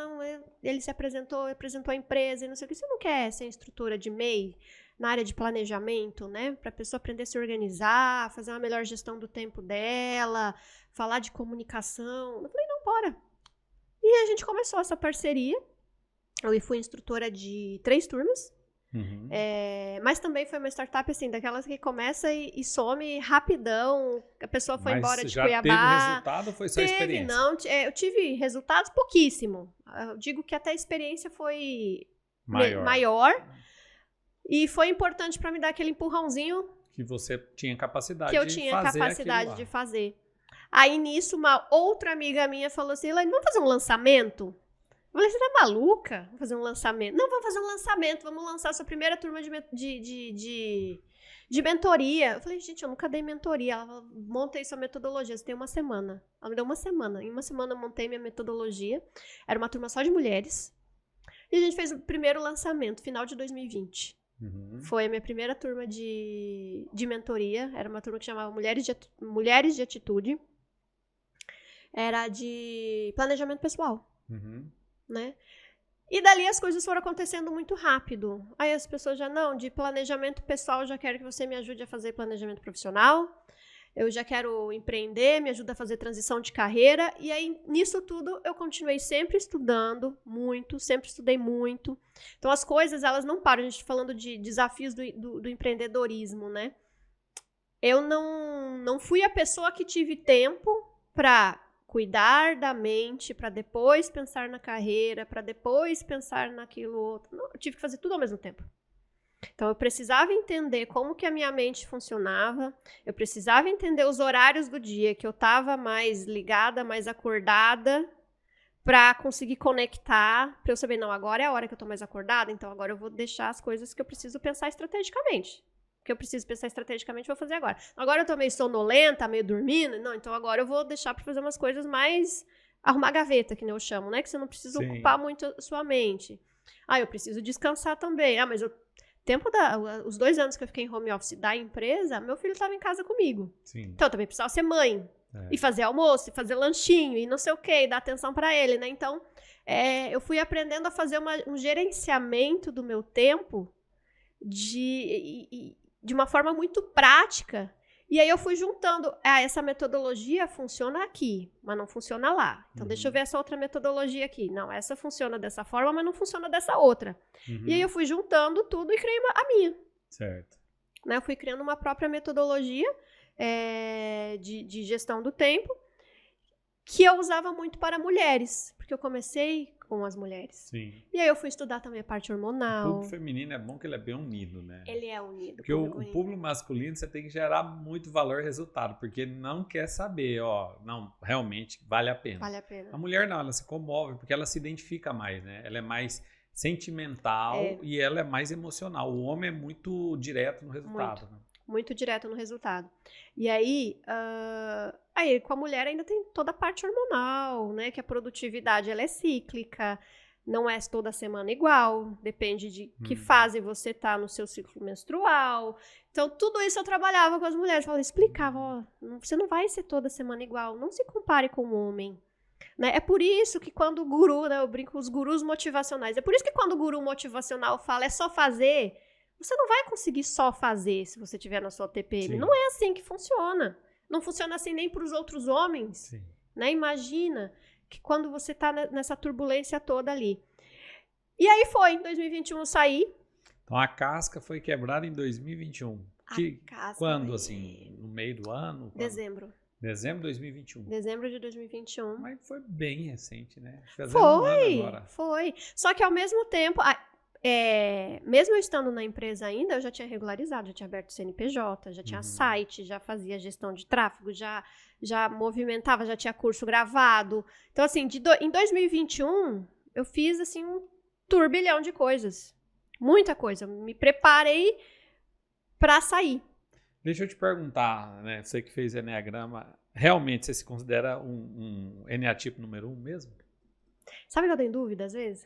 ele se apresentou a empresa e não sei o que. Você não quer ser instrutora de MEI? na área de planejamento, né? Para a pessoa aprender a se organizar, fazer uma melhor gestão do tempo dela, falar de comunicação. Eu falei, não, bora. E a gente começou essa parceria. Eu fui instrutora de 3 turmas. Mas também foi uma startup, assim, daquelas que começa e some rapidão. A pessoa foi embora de Cuiabá. Mas já teve resultado ou foi só experiência? Não, eu tive resultados pouquíssimo. Eu digo que até a experiência foi maior. E foi importante para me dar aquele empurrãozinho. Que você tinha capacidade de fazer. Que eu tinha capacidade de fazer. Aí, nisso, uma outra amiga minha falou assim, Elaine, vamos fazer um lançamento? Eu falei, você tá maluca? Vamos fazer um lançamento? Não, vamos fazer um lançamento. Vamos lançar a sua primeira turma de mentoria. Eu falei, gente, eu nunca dei mentoria. Ela falou, montei sua metodologia. Você tem uma semana. Ela me deu uma semana. Em uma semana eu montei minha metodologia. Era uma turma só de mulheres. E a gente fez o primeiro lançamento, final de 2020. Foi a minha primeira turma de mentoria. Era uma turma que chamava Mulheres de Atitude. Era de planejamento pessoal. Né? E dali as coisas foram acontecendo muito rápido. Aí as pessoas já, não, de planejamento pessoal, eu já quero que você me ajude a fazer planejamento profissional. Eu já quero empreender, me ajuda a fazer transição de carreira. E aí, nisso tudo, eu continuei sempre estudando muito, sempre estudei muito. Então, as coisas, elas não param. A gente falando de desafios do empreendedorismo, né? Eu não fui a pessoa que tive tempo para cuidar da mente, para depois pensar na carreira, para depois pensar naquilo outro. Não, eu tive que fazer tudo ao mesmo tempo. Então, eu precisava entender como que a minha mente funcionava, eu precisava entender os horários do dia, que eu estava mais ligada, mais acordada, para conseguir conectar, para eu saber, não, agora é a hora que eu estou mais acordada, então agora eu vou deixar as coisas que eu preciso pensar estrategicamente. Que eu preciso pensar estrategicamente, vou fazer agora. Agora eu tô meio sonolenta, meio dormindo, não, então agora eu vou deixar para fazer umas coisas mais... Arrumar gaveta, que nem eu chamo, né? Que você não precisa ocupar muito a sua mente. Eu preciso descansar também. Mas os 2 anos que eu fiquei em home office da empresa, meu filho estava em casa comigo. Então eu também precisava ser mãe. E fazer almoço, e fazer lanchinho, e não sei o quê, e dar atenção para ele, né? Então, eu fui aprendendo a fazer um gerenciamento do meu tempo de uma forma muito prática. E aí eu fui juntando, essa metodologia funciona aqui, mas não funciona lá. Então deixa eu ver essa outra metodologia aqui. Não, essa funciona dessa forma, mas não funciona dessa outra. E aí eu fui juntando tudo e criei a minha. Certo. Né, eu fui criando uma própria metodologia de gestão do tempo, que eu usava muito para mulheres, porque eu comecei com as mulheres. Sim. E aí eu fui estudar também a parte hormonal. O público feminino é bom que ele é bem unido, né? Ele é unido. Porque o público masculino você tem que gerar muito valor e resultado, porque ele não quer saber, não, realmente vale a pena. Vale a pena. A mulher não, ela se comove, porque ela se identifica mais, né? Ela é mais sentimental e ela é mais emocional. O homem é muito direto no resultado, né? Muito direto no resultado. E aí, com a mulher ainda tem toda a parte hormonal, né? Que a produtividade, ela é cíclica, não é toda semana igual, depende de que fase você tá no seu ciclo menstrual. Então, tudo isso eu trabalhava com as mulheres, explicava, você não vai ser toda semana igual, não se compare com o homem. Né? É por isso que quando o guru, né, eu brinco com os gurus motivacionais, é por isso que quando o guru motivacional fala é só fazer, você não vai conseguir só fazer se você estiver na sua TPM. Sim. Não é assim que funciona. Não funciona assim nem para os outros homens. Sim. Né? Imagina que quando você está nessa turbulência toda ali. E aí foi, em 2021 eu saí. Então a casca foi quebrada em 2021. Quando, assim? No meio do ano? Dezembro. Dezembro de 2021. Dezembro de 2021. Mas foi bem recente, né? Foi. Só que ao mesmo tempo... mesmo eu estando na empresa ainda, eu já tinha regularizado, já tinha aberto o CNPJ, já tinha site, já fazia gestão de tráfego, já movimentava, já tinha curso gravado. Então, assim, em 2021, eu fiz, assim, um turbilhão de coisas. Muita coisa. Eu me preparei para sair. Deixa eu te perguntar, né? Você que fez Enneagrama, realmente você se considera um Enneatipo número 1 mesmo? Sabe que eu tenho dúvida, às vezes?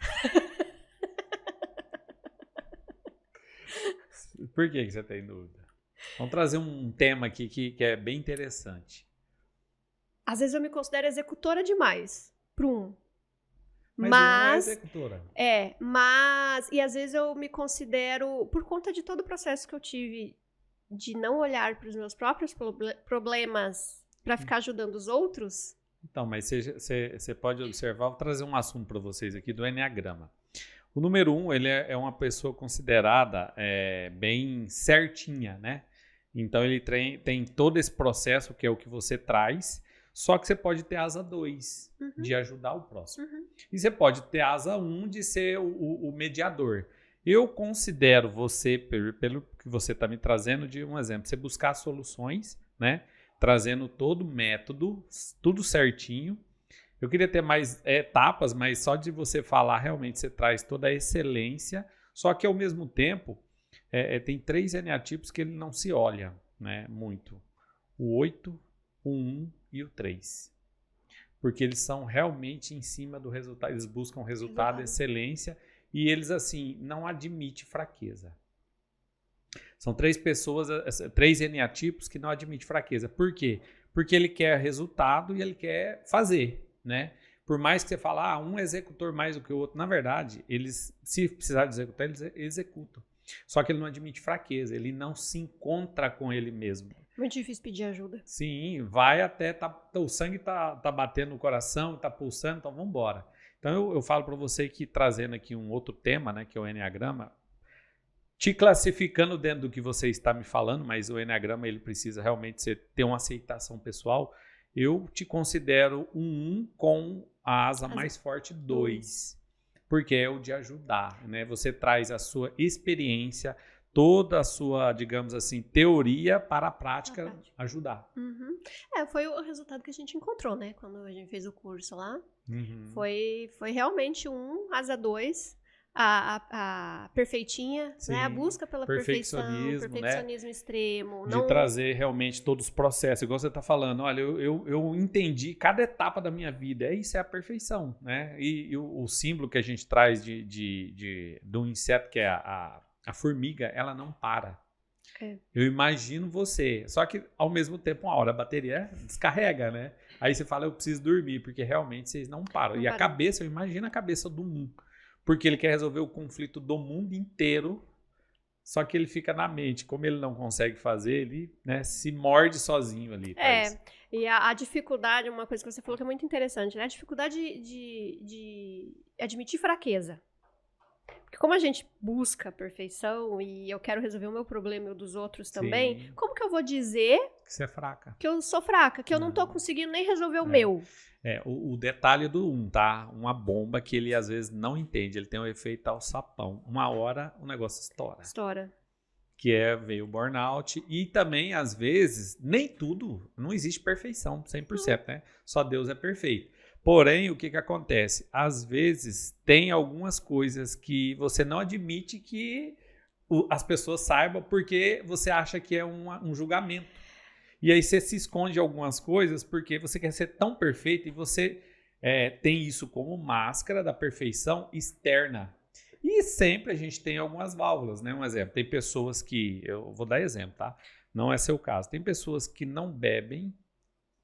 Por que você tem dúvida? Vamos trazer um tema aqui que é bem interessante. Às vezes eu me considero executora demais pro 1. Mas uma é executora. E às vezes eu me considero, por conta de todo o processo que eu tive de não olhar para os meus próprios problemas para ficar ajudando os outros. Então, mas você pode observar, vou trazer um assunto para vocês aqui do Enneagrama. O número 1, ele é uma pessoa considerada bem certinha, né? Então, ele tem todo esse processo que é o que você traz, só que você pode ter asa 2, de ajudar o próximo. E você pode ter asa 1 de ser o mediador. Eu considero você, pelo que você está me trazendo, de um exemplo, você buscar soluções, né? Trazendo todo o método, tudo certinho. Eu queria ter mais etapas, mas só de você falar, realmente você traz toda a excelência, só que ao mesmo tempo, tem 3 eneatipos que ele não se olha, né, muito. O 8, o 1 e o 3. Porque eles são realmente em cima do resultado, eles buscam resultado, excelência, e eles, assim, não admitem fraqueza. São 3 pessoas, 3 eneatipos que não admitem fraqueza. Por quê? Porque ele quer resultado e ele quer fazer, né? Por mais que você fale, um é executor mais do que o outro, na verdade, eles, se precisar de executar, eles executam. Só que ele não admite fraqueza, ele não se encontra com ele mesmo. Muito difícil pedir ajuda. Sim, vai até, o sangue tá batendo no coração, tá pulsando, então vamos embora. Então eu falo para você que, trazendo aqui um outro tema, né, que é o Enneagrama, te classificando dentro do que você está me falando, mas o Enneagrama ele precisa realmente ter uma aceitação pessoal. Eu te considero um 1 com a asa mais forte 2, porque é o de ajudar, né? Você traz a sua experiência, toda a sua, digamos assim, teoria para a prática ajudar. Foi o resultado que a gente encontrou, né? Quando a gente fez o curso lá. Foi realmente asa 2. A perfeitinha, né? A busca pela perfeição, perfeccionismo extremo. De trazer realmente todos os processos, igual você está falando, olha, eu entendi cada etapa da minha vida, isso é a perfeição, né? E o símbolo que a gente traz do inseto, que é a formiga, ela não para. Eu imagino você, só que ao mesmo tempo, uma hora a bateria descarrega, né? Aí você fala, eu preciso dormir, porque realmente vocês não param. A cabeça, eu imagino a cabeça do porque ele quer resolver o conflito do mundo inteiro, só que ele fica na mente. Como ele não consegue fazer, ele, né, se morde sozinho ali. E a dificuldade, uma coisa que você falou que é muito interessante, né? A dificuldade de admitir fraqueza. Porque como a gente busca a perfeição e eu quero resolver o meu problema e o dos outros também, como que eu vou dizer que você é fraca? Que eu sou fraca, que eu não tô conseguindo nem resolver o meu. O detalhe do tá? Uma bomba que ele às vezes não entende. Ele tem um efeito alçapão. Uma hora o negócio estoura. Que veio o burnout. E também, às vezes, nem tudo, não existe perfeição 100%, né? Só Deus é perfeito. Porém, o que acontece? Às vezes, tem algumas coisas que você não admite que as pessoas saibam porque você acha que é um julgamento. E aí você se esconde algumas coisas porque você quer ser tão perfeito e você tem isso como máscara da perfeição externa. E sempre a gente tem algumas válvulas, né? Um exemplo, tem pessoas que, eu vou dar exemplo, tá? Não é seu caso. Tem pessoas que não bebem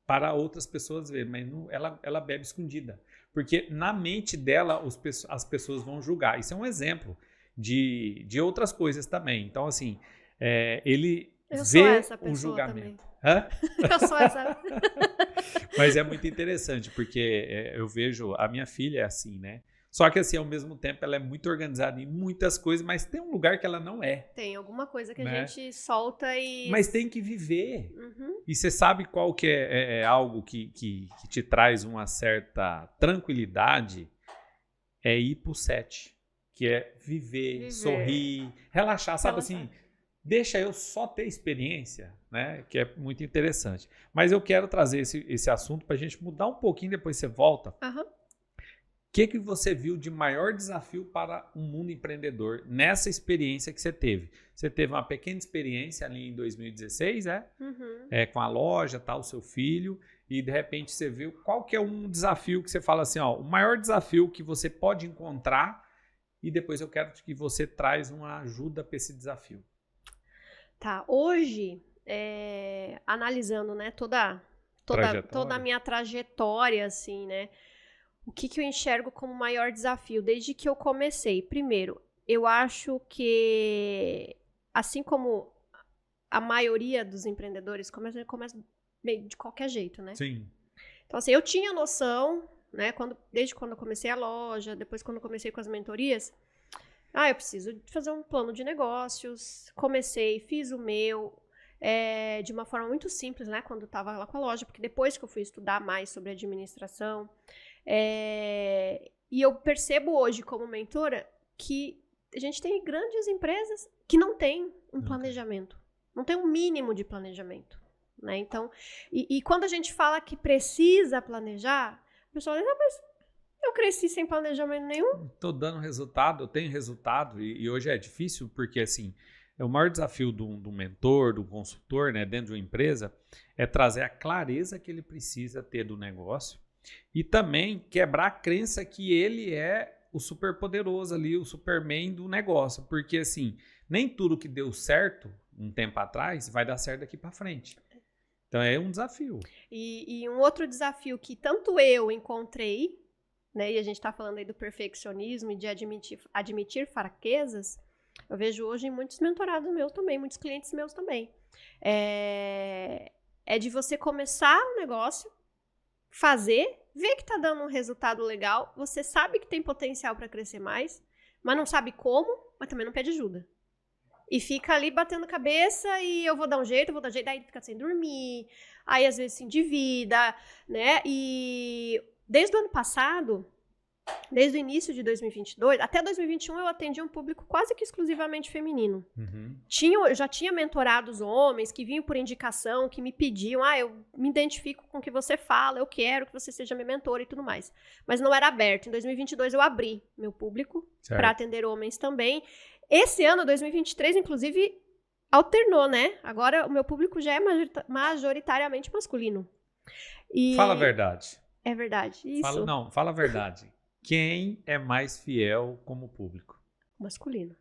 para outras pessoas verem, mas ela bebe escondida. Porque na mente dela as pessoas vão julgar. Isso é um exemplo de outras coisas também. Então, assim, ele vê o julgamento. Hã? Eu sou essa. Mas é muito interessante, porque eu vejo, a minha filha é assim, né? Só que assim, ao mesmo tempo, ela é muito organizada em muitas coisas, mas tem um lugar que ela não é. Tem alguma coisa que a gente solta e... Mas tem que viver. E você sabe qual que é algo que te traz uma certa tranquilidade? É ir pro 7, que é viver, sorrir, relaxar, sabe assim... Deixa eu só ter experiência, né? Que é muito interessante. Mas eu quero trazer esse assunto para a gente mudar um pouquinho, depois você volta. O que você viu de maior desafio para um mundo empreendedor nessa experiência que você teve? Você teve uma pequena experiência ali em 2016, com a loja, o seu filho, e de repente você viu qual que é um desafio que você fala assim, o maior desafio que você pode encontrar, e depois eu quero que você traz uma ajuda para esse desafio. Tá, hoje, analisando, né, toda a minha trajetória, assim, né, o que eu enxergo como maior desafio desde que eu comecei? Primeiro, eu acho que, assim como a maioria dos empreendedores, começa meio de qualquer jeito, né? Sim. Então, assim, eu tinha noção, né, desde quando eu comecei a loja, depois quando eu comecei com as mentorias, eu preciso fazer um plano de negócios, fiz o meu, de uma forma muito simples, né, quando eu estava lá com a loja, porque depois que eu fui estudar mais sobre administração, e eu percebo hoje como mentora que a gente tem grandes empresas que não têm um planejamento, não tem um mínimo de planejamento, né? Então, e quando a gente fala que precisa planejar, o pessoal diz, mas eu cresci sem planejamento nenhum. Estou dando resultado, eu tenho resultado, e hoje é difícil, porque assim, o maior desafio do mentor, do consultor, né, dentro de uma empresa, é trazer a clareza que ele precisa ter do negócio e também quebrar a crença que ele é o superpoderoso ali, o Superman do negócio, porque assim, nem tudo que deu certo um tempo atrás vai dar certo daqui para frente. Então é um desafio. E um outro desafio que tanto eu encontrei, né, e a gente está falando aí do perfeccionismo e de admitir fraquezas, eu vejo hoje em muitos mentorados meus também, muitos clientes meus também. É de você começar um negócio, fazer, ver que está dando um resultado legal, você sabe que tem potencial para crescer mais, mas não sabe como, mas também não pede ajuda. E fica ali batendo cabeça e eu vou dar um jeito, aí fica sem dormir, aí às vezes se endivida, né? E desde o ano passado, desde o início de 2022, até 2021 eu atendi um público quase que exclusivamente feminino. Eu já tinha mentorado os homens que vinham por indicação, que me pediam, eu me identifico com o que você fala, eu quero que você seja minha mentora e tudo mais. Mas não era aberto. Em 2022 eu abri meu público para atender homens também. Esse ano, 2023, inclusive, alternou, né? Agora o meu público já é majoritariamente masculino. Fala a verdade. É verdade, isso. Fala a verdade. Quem é mais fiel como público? Masculino.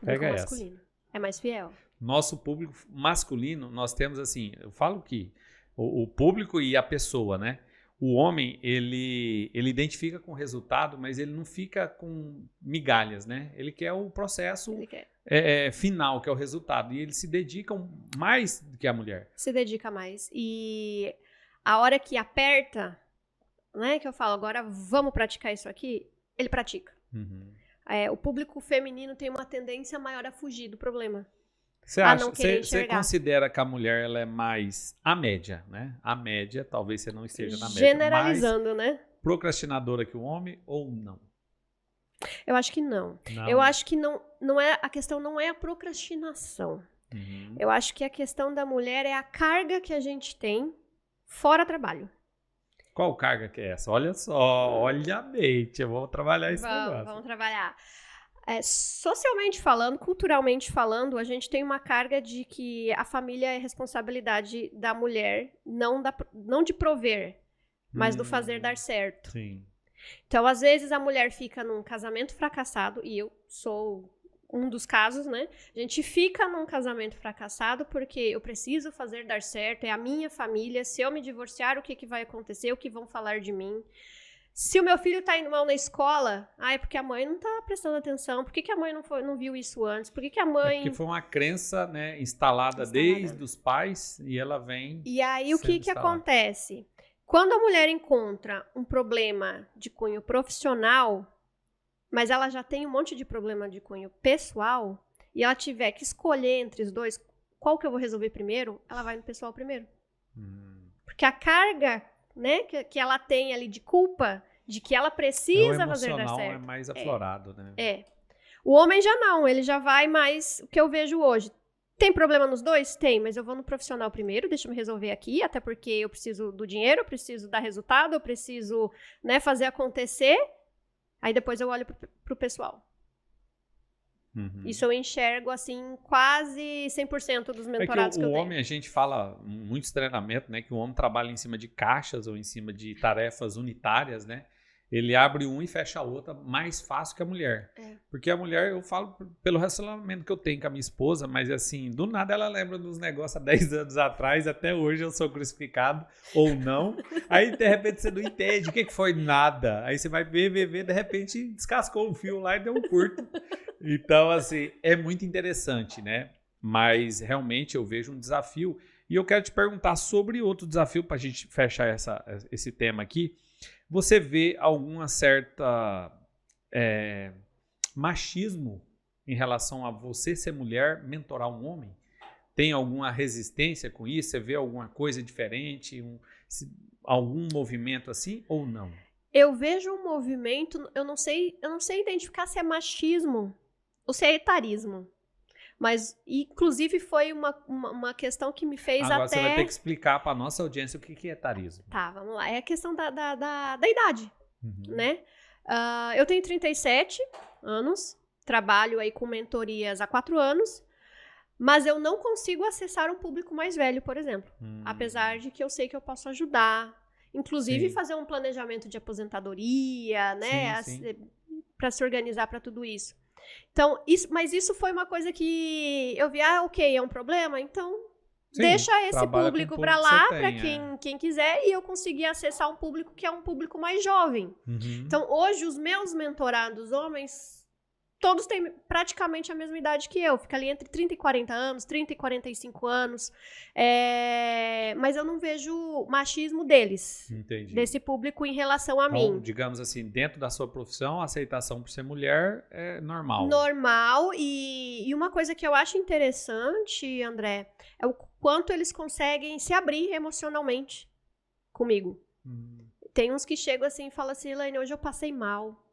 Pega masculino. Essa. É mais fiel. Nosso público masculino, nós temos assim, eu falo que o público e a pessoa, né? O homem, ele identifica com o resultado, mas ele não fica com migalhas, né? Ele quer o processo final, que é o resultado. E eles se dedicam mais do que a mulher. Se dedica mais. E a hora que aperta, né, que eu falo, agora vamos praticar isso aqui, ele pratica. O público feminino tem uma tendência maior a fugir do problema. Você considera que a mulher ela é mais a média, né? A média, talvez você não esteja na média. Generalizando, né? Procrastinadora que o homem ou não? Eu acho que não. Eu acho que não é, a questão não é a procrastinação. Eu acho que a questão da mulher é a carga que a gente tem fora trabalho. Qual carga que é essa? Olha só, olha a mente, eu vou trabalhar esse negócio. Vamos trabalhar. Socialmente falando, culturalmente falando, a gente tem uma carga de que a família é responsabilidade da mulher, não de prover, mas do fazer dar certo. Sim. Então, às vezes, a mulher fica num casamento fracassado, e eu sou um dos casos, né? A gente fica num casamento fracassado porque eu preciso fazer dar certo, é a minha família, se eu me divorciar, o que vai acontecer, o que vão falar de mim? Se o meu filho tá indo mal na escola, é porque a mãe não tá prestando atenção. Por que a mãe não viu isso antes? Por que a mãe... porque foi uma crença, né, instalada desde os pais e ela vem... E aí o que acontece? Quando a mulher encontra um problema de cunho profissional, mas ela já tem um monte de problema de cunho pessoal, e ela tiver que escolher entre os dois, qual que eu vou resolver primeiro, ela vai no pessoal primeiro. Porque a carga, né, que ela tem ali de culpa, de que ela precisa fazer dar certo. O emocional é mais aflorado, né? O homem já não, ele já vai mais, o que eu vejo hoje. Tem problema nos dois? Tem, mas eu vou no profissional primeiro, deixa eu me resolver aqui, até porque eu preciso do dinheiro, eu preciso dar resultado, eu preciso, né, fazer acontecer, aí depois eu olho pro pessoal. Isso eu enxergo, assim, quase 100% dos mentorados que eu tenho. O homem, a gente fala, muitos treinamentos, né, que o homem trabalha em cima de caixas ou em cima de tarefas unitárias, né? ele abre um e fecha a outra mais fácil que a mulher. Porque a mulher, eu falo pelo relacionamento que eu tenho com a minha esposa, mas assim, do nada ela lembra dos negócios há 10 anos atrás, até hoje eu sou crucificado ou não. Aí de repente você não entende o que foi nada. Aí você vai ver, de repente descascou um fio lá e deu um curto. Então assim, é muito interessante, né? Mas realmente eu vejo um desafio. E eu quero te perguntar sobre outro desafio para a gente fechar esse tema aqui. Você vê alguma certa machismo em relação a você ser mulher, mentorar um homem? Tem alguma resistência com isso? Você vê alguma coisa diferente? Algum movimento assim ou não? Eu vejo um movimento, eu não sei identificar se é machismo ou se é etarismo. Mas, inclusive, foi uma questão que me fez Agora você vai ter que explicar para a nossa audiência o que é etarismo. Tá, vamos lá. É a questão da idade, né? Eu tenho 37 anos, trabalho aí com mentorias há 4 anos, mas eu não consigo acessar um público mais velho, por exemplo. Apesar de que eu sei que eu posso ajudar, inclusive fazer um planejamento de aposentadoria, né? Para se organizar para tudo isso. Então, mas isso foi uma coisa que eu vi, ok, é um problema, então deixa esse público para lá, para quem quiser, e eu consegui acessar um público que é um público mais jovem. Então, hoje, os meus mentorados homens, todos têm praticamente a mesma idade que eu, fica ali entre 30 e 40 anos, 30 e 45 anos, mas eu não vejo machismo deles, desse público em relação a mim. Digamos assim, dentro da sua profissão, a aceitação por ser mulher é normal. Normal, e uma coisa que eu acho interessante, André, é o quanto eles conseguem se abrir emocionalmente comigo. Tem uns que chegam assim e falam assim, Elaine, hoje eu passei mal.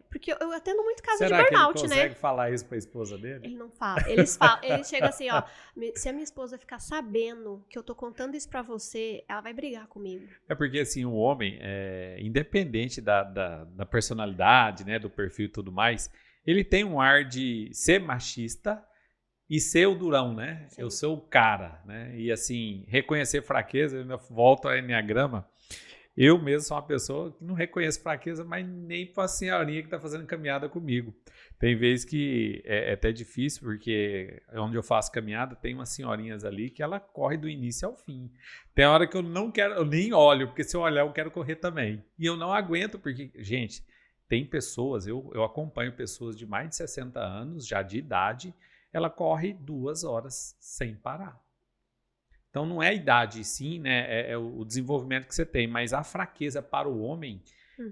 Porque eu atendo muito caso de burnout, né? Será que ele consegue falar isso pra esposa dele? Ele não fala. Ele chega assim, ó, se a minha esposa ficar sabendo que eu tô contando isso pra você, ela vai brigar comigo. É porque assim, o homem, independente da personalidade, né, do perfil e tudo mais, ele tem um ar de ser machista e ser o durão, né? Eu sou o cara, né? E assim, reconhecer fraqueza, eu ainda volto ao Enneagrama. Eu mesmo sou uma pessoa que não reconheço fraqueza, mas nem para a senhorinha que está fazendo caminhada comigo. Tem vezes que é até difícil, porque onde eu faço caminhada, tem umas senhorinhas ali que ela corre do início ao fim. Tem hora que eu não quero, eu nem olho, porque se eu olhar eu quero correr também. E eu não aguento, porque, gente, tem pessoas, eu acompanho pessoas de mais de 60 anos, já de idade, ela corre 2 horas sem parar. Então não é a idade, sim, né? É o desenvolvimento que você tem, mas a fraqueza para o homem,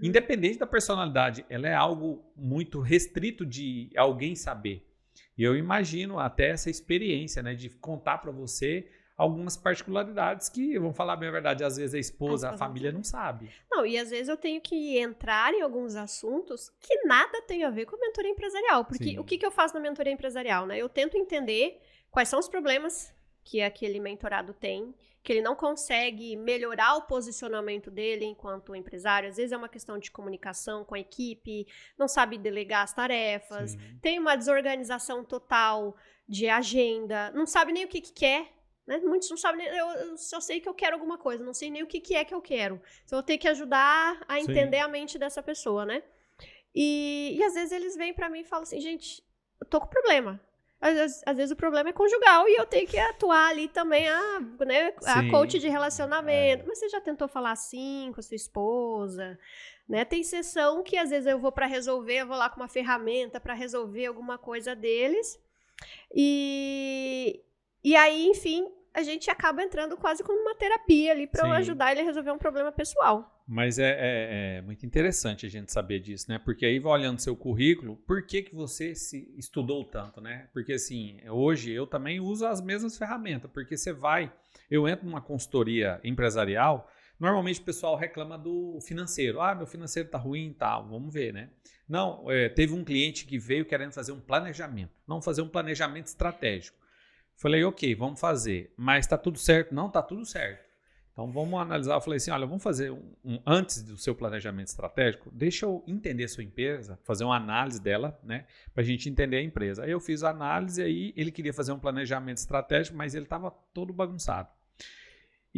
independente da personalidade, ela é algo muito restrito de alguém saber. E eu imagino até essa experiência, né, de contar para você algumas particularidades que, vamos falar bem a verdade, às vezes a esposa, a família não sabe. Não, e às vezes eu tenho que entrar em alguns assuntos que nada tem a ver com a mentoria empresarial, porque o que eu faço na mentoria empresarial, né? Eu tento entender quais são os problemas que aquele mentorado tem, que ele não consegue melhorar o posicionamento dele enquanto empresário. Às vezes é uma questão de comunicação com a equipe, não sabe delegar as tarefas, tem uma desorganização total de agenda, não sabe nem o que quer, né? Muitos não sabem, eu só sei que eu quero alguma coisa, não sei nem o que é que eu quero. Então eu tenho que ajudar a entender a mente dessa pessoa, né? E às vezes eles vêm pra mim e falam assim, gente, eu tô com problema. Às vezes o problema é conjugal e eu tenho que atuar ali também, a coach de relacionamento. Mas você já tentou falar assim com a sua esposa? Né? Tem sessão que às vezes eu vou para resolver, eu vou lá com uma ferramenta para resolver alguma coisa deles. E aí, enfim, a gente acaba entrando quase como uma terapia ali para eu ajudar ele a resolver um problema pessoal. Mas é muito interessante a gente saber disso, né? Porque aí vai olhando seu currículo, por que você se estudou tanto, né? Porque assim, hoje eu também uso as mesmas ferramentas, porque eu entro numa consultoria empresarial, normalmente o pessoal reclama do financeiro. Ah, meu financeiro tá ruim e tal, vamos ver, né? Não, teve um cliente que veio querendo fazer um planejamento, não fazer um planejamento estratégico. Falei, ok, vamos fazer, mas tá tudo certo? Não, tá tudo certo. Então vamos analisar, eu falei assim, olha, vamos fazer antes do seu planejamento estratégico, deixa eu entender a sua empresa, fazer uma análise dela, né, para a gente entender a empresa. Aí eu fiz a análise, aí ele queria fazer um planejamento estratégico, mas ele estava todo bagunçado.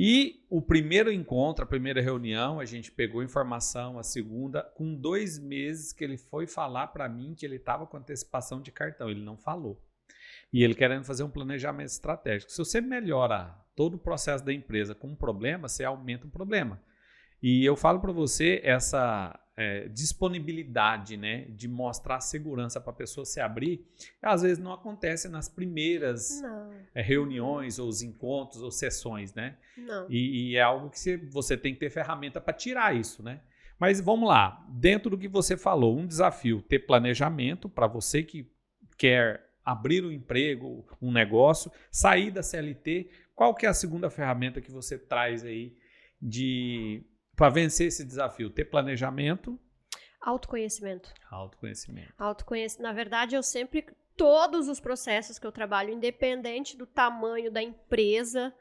E o primeiro encontro, a primeira reunião, a gente pegou informação, a segunda, com 2 meses que ele foi falar para mim que ele estava com antecipação de cartão, ele não falou. E ele querendo fazer um planejamento estratégico. Se você melhora todo o processo da empresa com um problema, você aumenta o problema. E eu falo para você essa disponibilidade, né, de mostrar segurança para a pessoa se abrir, às vezes não acontece nas primeiras reuniões, ou os encontros, ou sessões, né? Não. E é algo que você tem que ter ferramenta para tirar isso, né? Mas vamos lá, dentro do que você falou, um desafio, ter planejamento para você que quer abrir um emprego, um negócio, sair da CLT. Qual que é a segunda ferramenta que você traz aí para vencer esse desafio? Ter planejamento. Autoconhecimento. Na verdade, todos os processos que eu trabalho, independente do tamanho da empresa,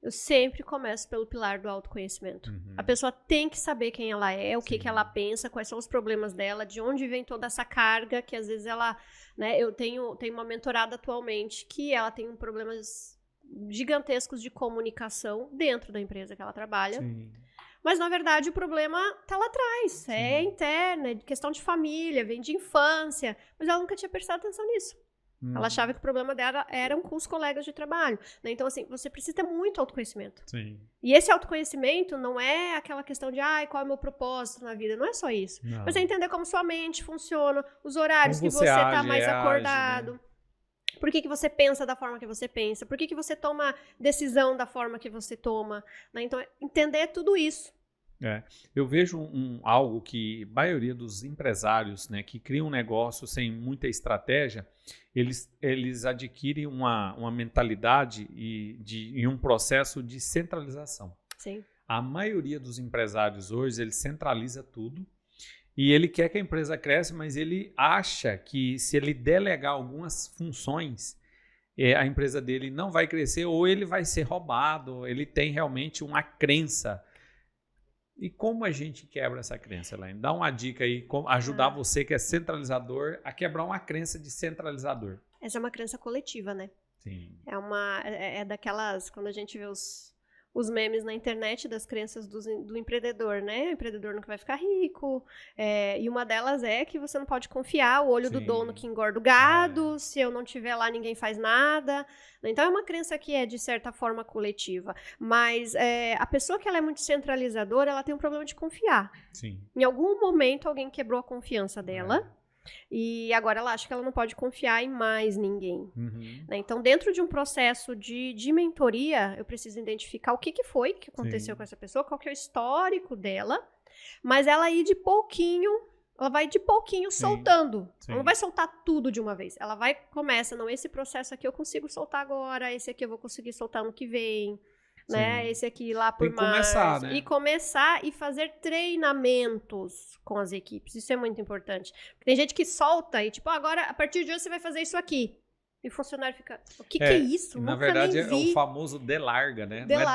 eu sempre começo pelo pilar do autoconhecimento. A pessoa tem que saber quem ela é, o que ela pensa, quais são os problemas dela, de onde vem toda essa carga, que às vezes ela, né, eu tenho uma mentorada atualmente que ela tem problemas gigantescos de comunicação dentro da empresa que ela trabalha. Sim. Mas, na verdade, o problema tá lá atrás. Sim. É interno, é questão de família, vem de infância. Mas ela nunca tinha prestado atenção nisso. Ela achava que o problema dela eram com os colegas de trabalho. Né? Então, assim, você precisa ter muito autoconhecimento. Sim. E esse autoconhecimento não é aquela questão de qual é o meu propósito na vida. Não é só isso. Não. Mas é entender como sua mente funciona, os horários como que você tá age, mais acordado. Né? Por que você pensa da forma que você pensa? Por que você toma decisão da forma que você toma? Né? Então, entender tudo isso. Eu vejo algo que a maioria dos empresários, né, que criam um negócio sem muita estratégia, eles adquirem uma mentalidade e um processo de centralização. Sim. A maioria dos empresários hoje, ele centraliza tudo e ele quer que a empresa cresça, mas ele acha que se ele delegar algumas funções, a empresa dele não vai crescer ou ele vai ser roubado. Ele tem realmente uma crença. E como a gente quebra essa crença, Elaine? Dá uma dica aí, como ajudar você que é centralizador a quebrar uma crença de centralizador. Essa é uma crença coletiva, né? Sim. É daquelas, quando a gente vê os memes na internet das crenças do empreendedor, né? O empreendedor nunca vai ficar rico. E uma delas é que você não pode confiar, o olho do dono que engorda o gado, se eu não estiver lá, ninguém faz nada. Então, é uma crença que é, de certa forma, coletiva. Mas a pessoa que ela é muito centralizadora, ela tem um problema de confiar. Sim. Em algum momento, alguém quebrou a confiança dela. E agora ela acha que ela não pode confiar em mais ninguém. Né? Então, dentro de um processo de mentoria, eu preciso identificar o que foi que aconteceu com essa pessoa, qual que é o histórico dela, mas ela vai de pouquinho soltando. Sim. Ela não vai soltar tudo de uma vez. Ela começa, esse processo aqui eu consigo soltar agora, esse aqui eu vou conseguir soltar no que vem. Né? Esse aqui lá por março. Começar, né? E começar e fazer treinamentos com as equipes. Isso é muito importante. Porque tem gente que solta e agora, a partir de hoje você vai fazer isso aqui. E o funcionário fica, o que é isso? Na verdade, é o famoso delarga, né? Não é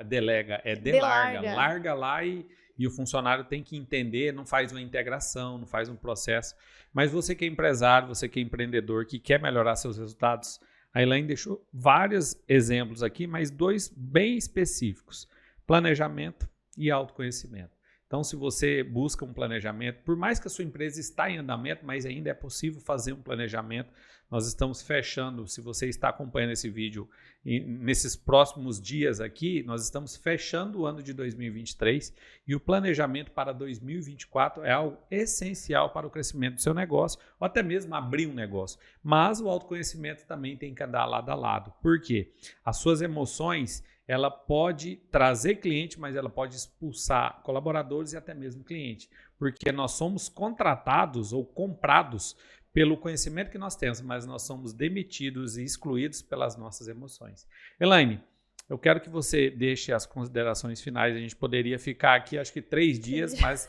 delega, é delarga. Larga lá e o funcionário tem que entender, não faz uma integração, não faz um processo. Mas você que é empresário, você que é empreendedor, que quer melhorar seus resultados, a Elaine deixou vários exemplos aqui, mas 2 bem específicos: planejamento e autoconhecimento. Então, se você busca um planejamento, por mais que a sua empresa está em andamento, mas ainda é possível fazer um planejamento. Nós estamos fechando, se você está acompanhando esse vídeo, nesses próximos dias aqui, nós estamos fechando o ano de 2023 e o planejamento para 2024 é algo essencial para o crescimento do seu negócio ou até mesmo abrir um negócio. Mas o autoconhecimento também tem que andar lado a lado. Por quê? As suas emoções, ela pode trazer cliente, mas ela pode expulsar colaboradores e até mesmo cliente, porque nós somos contratados ou comprados pelo conhecimento que nós temos, mas nós somos demitidos e excluídos pelas nossas emoções. Elaine, eu quero que você deixe as considerações finais. A gente poderia ficar aqui, acho que 3 dias, mas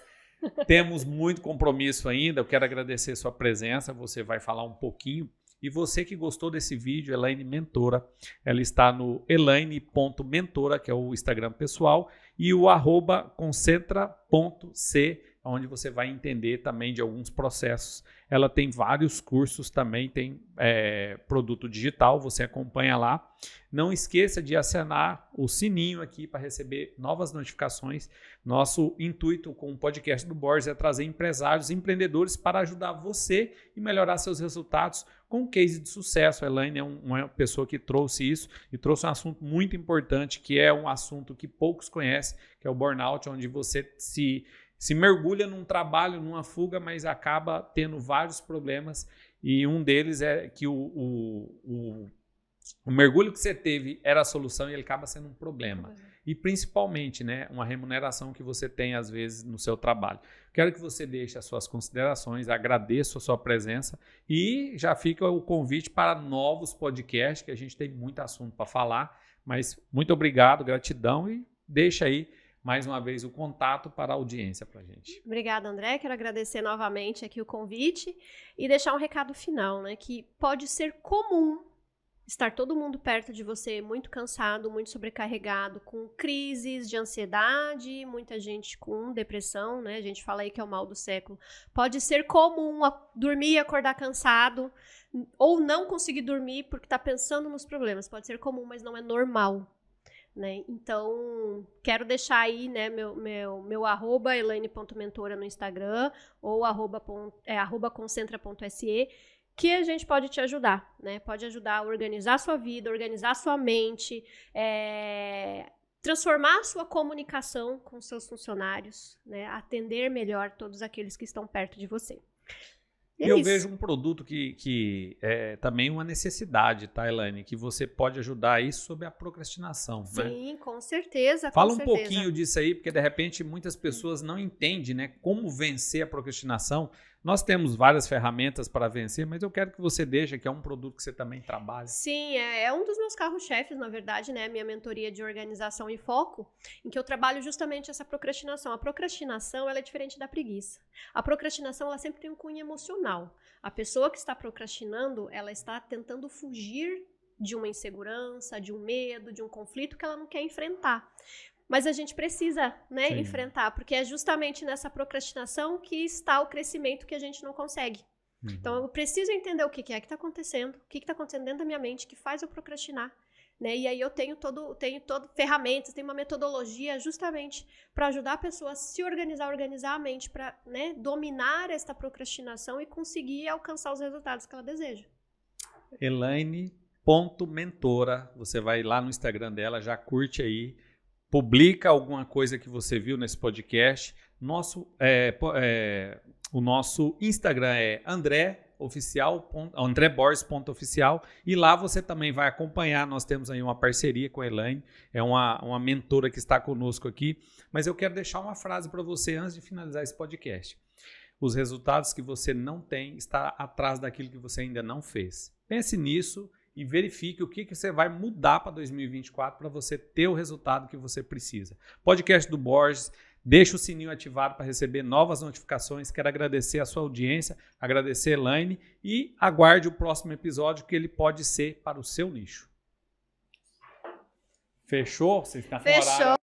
temos muito compromisso ainda. Eu quero agradecer sua presença, você vai falar um pouquinho. E você que gostou desse vídeo, Elaine Mentora, ela está no elaine.mentora, que é o Instagram pessoal, e o @concentra.c, onde você vai entender também de alguns processos. Ela tem vários cursos também, tem produto digital, você acompanha lá. Não esqueça de acionar o sininho aqui para receber novas notificações. Nosso intuito com o podcast do Borges é trazer empresários e empreendedores para ajudar você e melhorar seus resultados com um case de sucesso. A Elaine é uma pessoa que trouxe isso e trouxe um assunto muito importante, que é um assunto que poucos conhecem, que é o burnout, onde você se mergulha num trabalho, numa fuga, mas acaba tendo vários problemas, e um deles é que o mergulho que você teve era a solução e ele acaba sendo um problema. E principalmente, né, uma remuneração que você tem às vezes no seu trabalho. Quero que você deixe as suas considerações, agradeço a sua presença e já fica o convite para novos podcasts, que a gente tem muito assunto para falar, mas muito obrigado, gratidão, e deixa aí mais uma vez o contato para a audiência para a gente. Obrigada, André. Quero agradecer novamente aqui o convite e deixar um recado final, né, que pode ser comum estar todo mundo perto de você muito cansado, muito sobrecarregado, com crises de ansiedade, muita gente com depressão, né? A gente fala aí que é o mal do século. Pode ser comum dormir e acordar cansado, ou não conseguir dormir porque está pensando nos problemas. Pode ser comum, mas não é normal, né? Então, quero deixar aí, né, meu arroba elaine.mentora no Instagram, ou arroba concentra.se, que a gente pode te ajudar, né? Pode ajudar a organizar a sua vida, organizar a sua mente, transformar a sua comunicação com seus funcionários, né? Atender melhor todos aqueles que estão perto de você. E eu vejo um produto que é também uma necessidade, tá, Elaine? Que você pode ajudar aí sobre a procrastinação, né? Sim, com certeza. Fala um pouquinho disso aí, porque de repente muitas pessoas não entendem, né, como vencer a procrastinação. Nós temos várias ferramentas para vencer, mas eu quero que você deixe que é um produto que você também trabalha. Sim, é um dos meus carros-chefes, na verdade, né? Minha mentoria de organização e foco, em que eu trabalho justamente essa procrastinação. A procrastinação, ela é diferente da preguiça. A procrastinação, ela sempre tem um cunho emocional. A pessoa que está procrastinando, ela está tentando fugir de uma insegurança, de um medo, de um conflito que ela não quer enfrentar. Mas a gente precisa, né, enfrentar, porque é justamente nessa procrastinação que está o crescimento que a gente não consegue. Uhum. Então, eu preciso entender o que é que está acontecendo, o que está acontecendo dentro da minha mente que faz eu procrastinar, né? E aí eu tenho ferramentas, tenho uma metodologia justamente para ajudar a pessoa a se organizar a mente, para, né, dominar esta procrastinação e conseguir alcançar os resultados que ela deseja. Elaine.mentora, você vai lá no Instagram dela, já curte aí, publica alguma coisa que você viu nesse podcast. O nosso Instagram é andreborges.oficial, e lá você também vai acompanhar. Nós temos aí uma parceria com a Elaine, é uma mentora que está conosco aqui. Mas eu quero deixar uma frase para você antes de finalizar esse podcast. Os resultados que você não tem está atrás daquilo que você ainda não fez. Pense nisso e verifique o que você vai mudar para 2024 para você ter o resultado que você precisa. Podcast do Borges, deixa o sininho ativado para receber novas notificações. Quero agradecer a sua audiência, agradecer a Elaine e aguarde o próximo episódio, que ele pode ser para o seu nicho. Fechou? Você está com horário.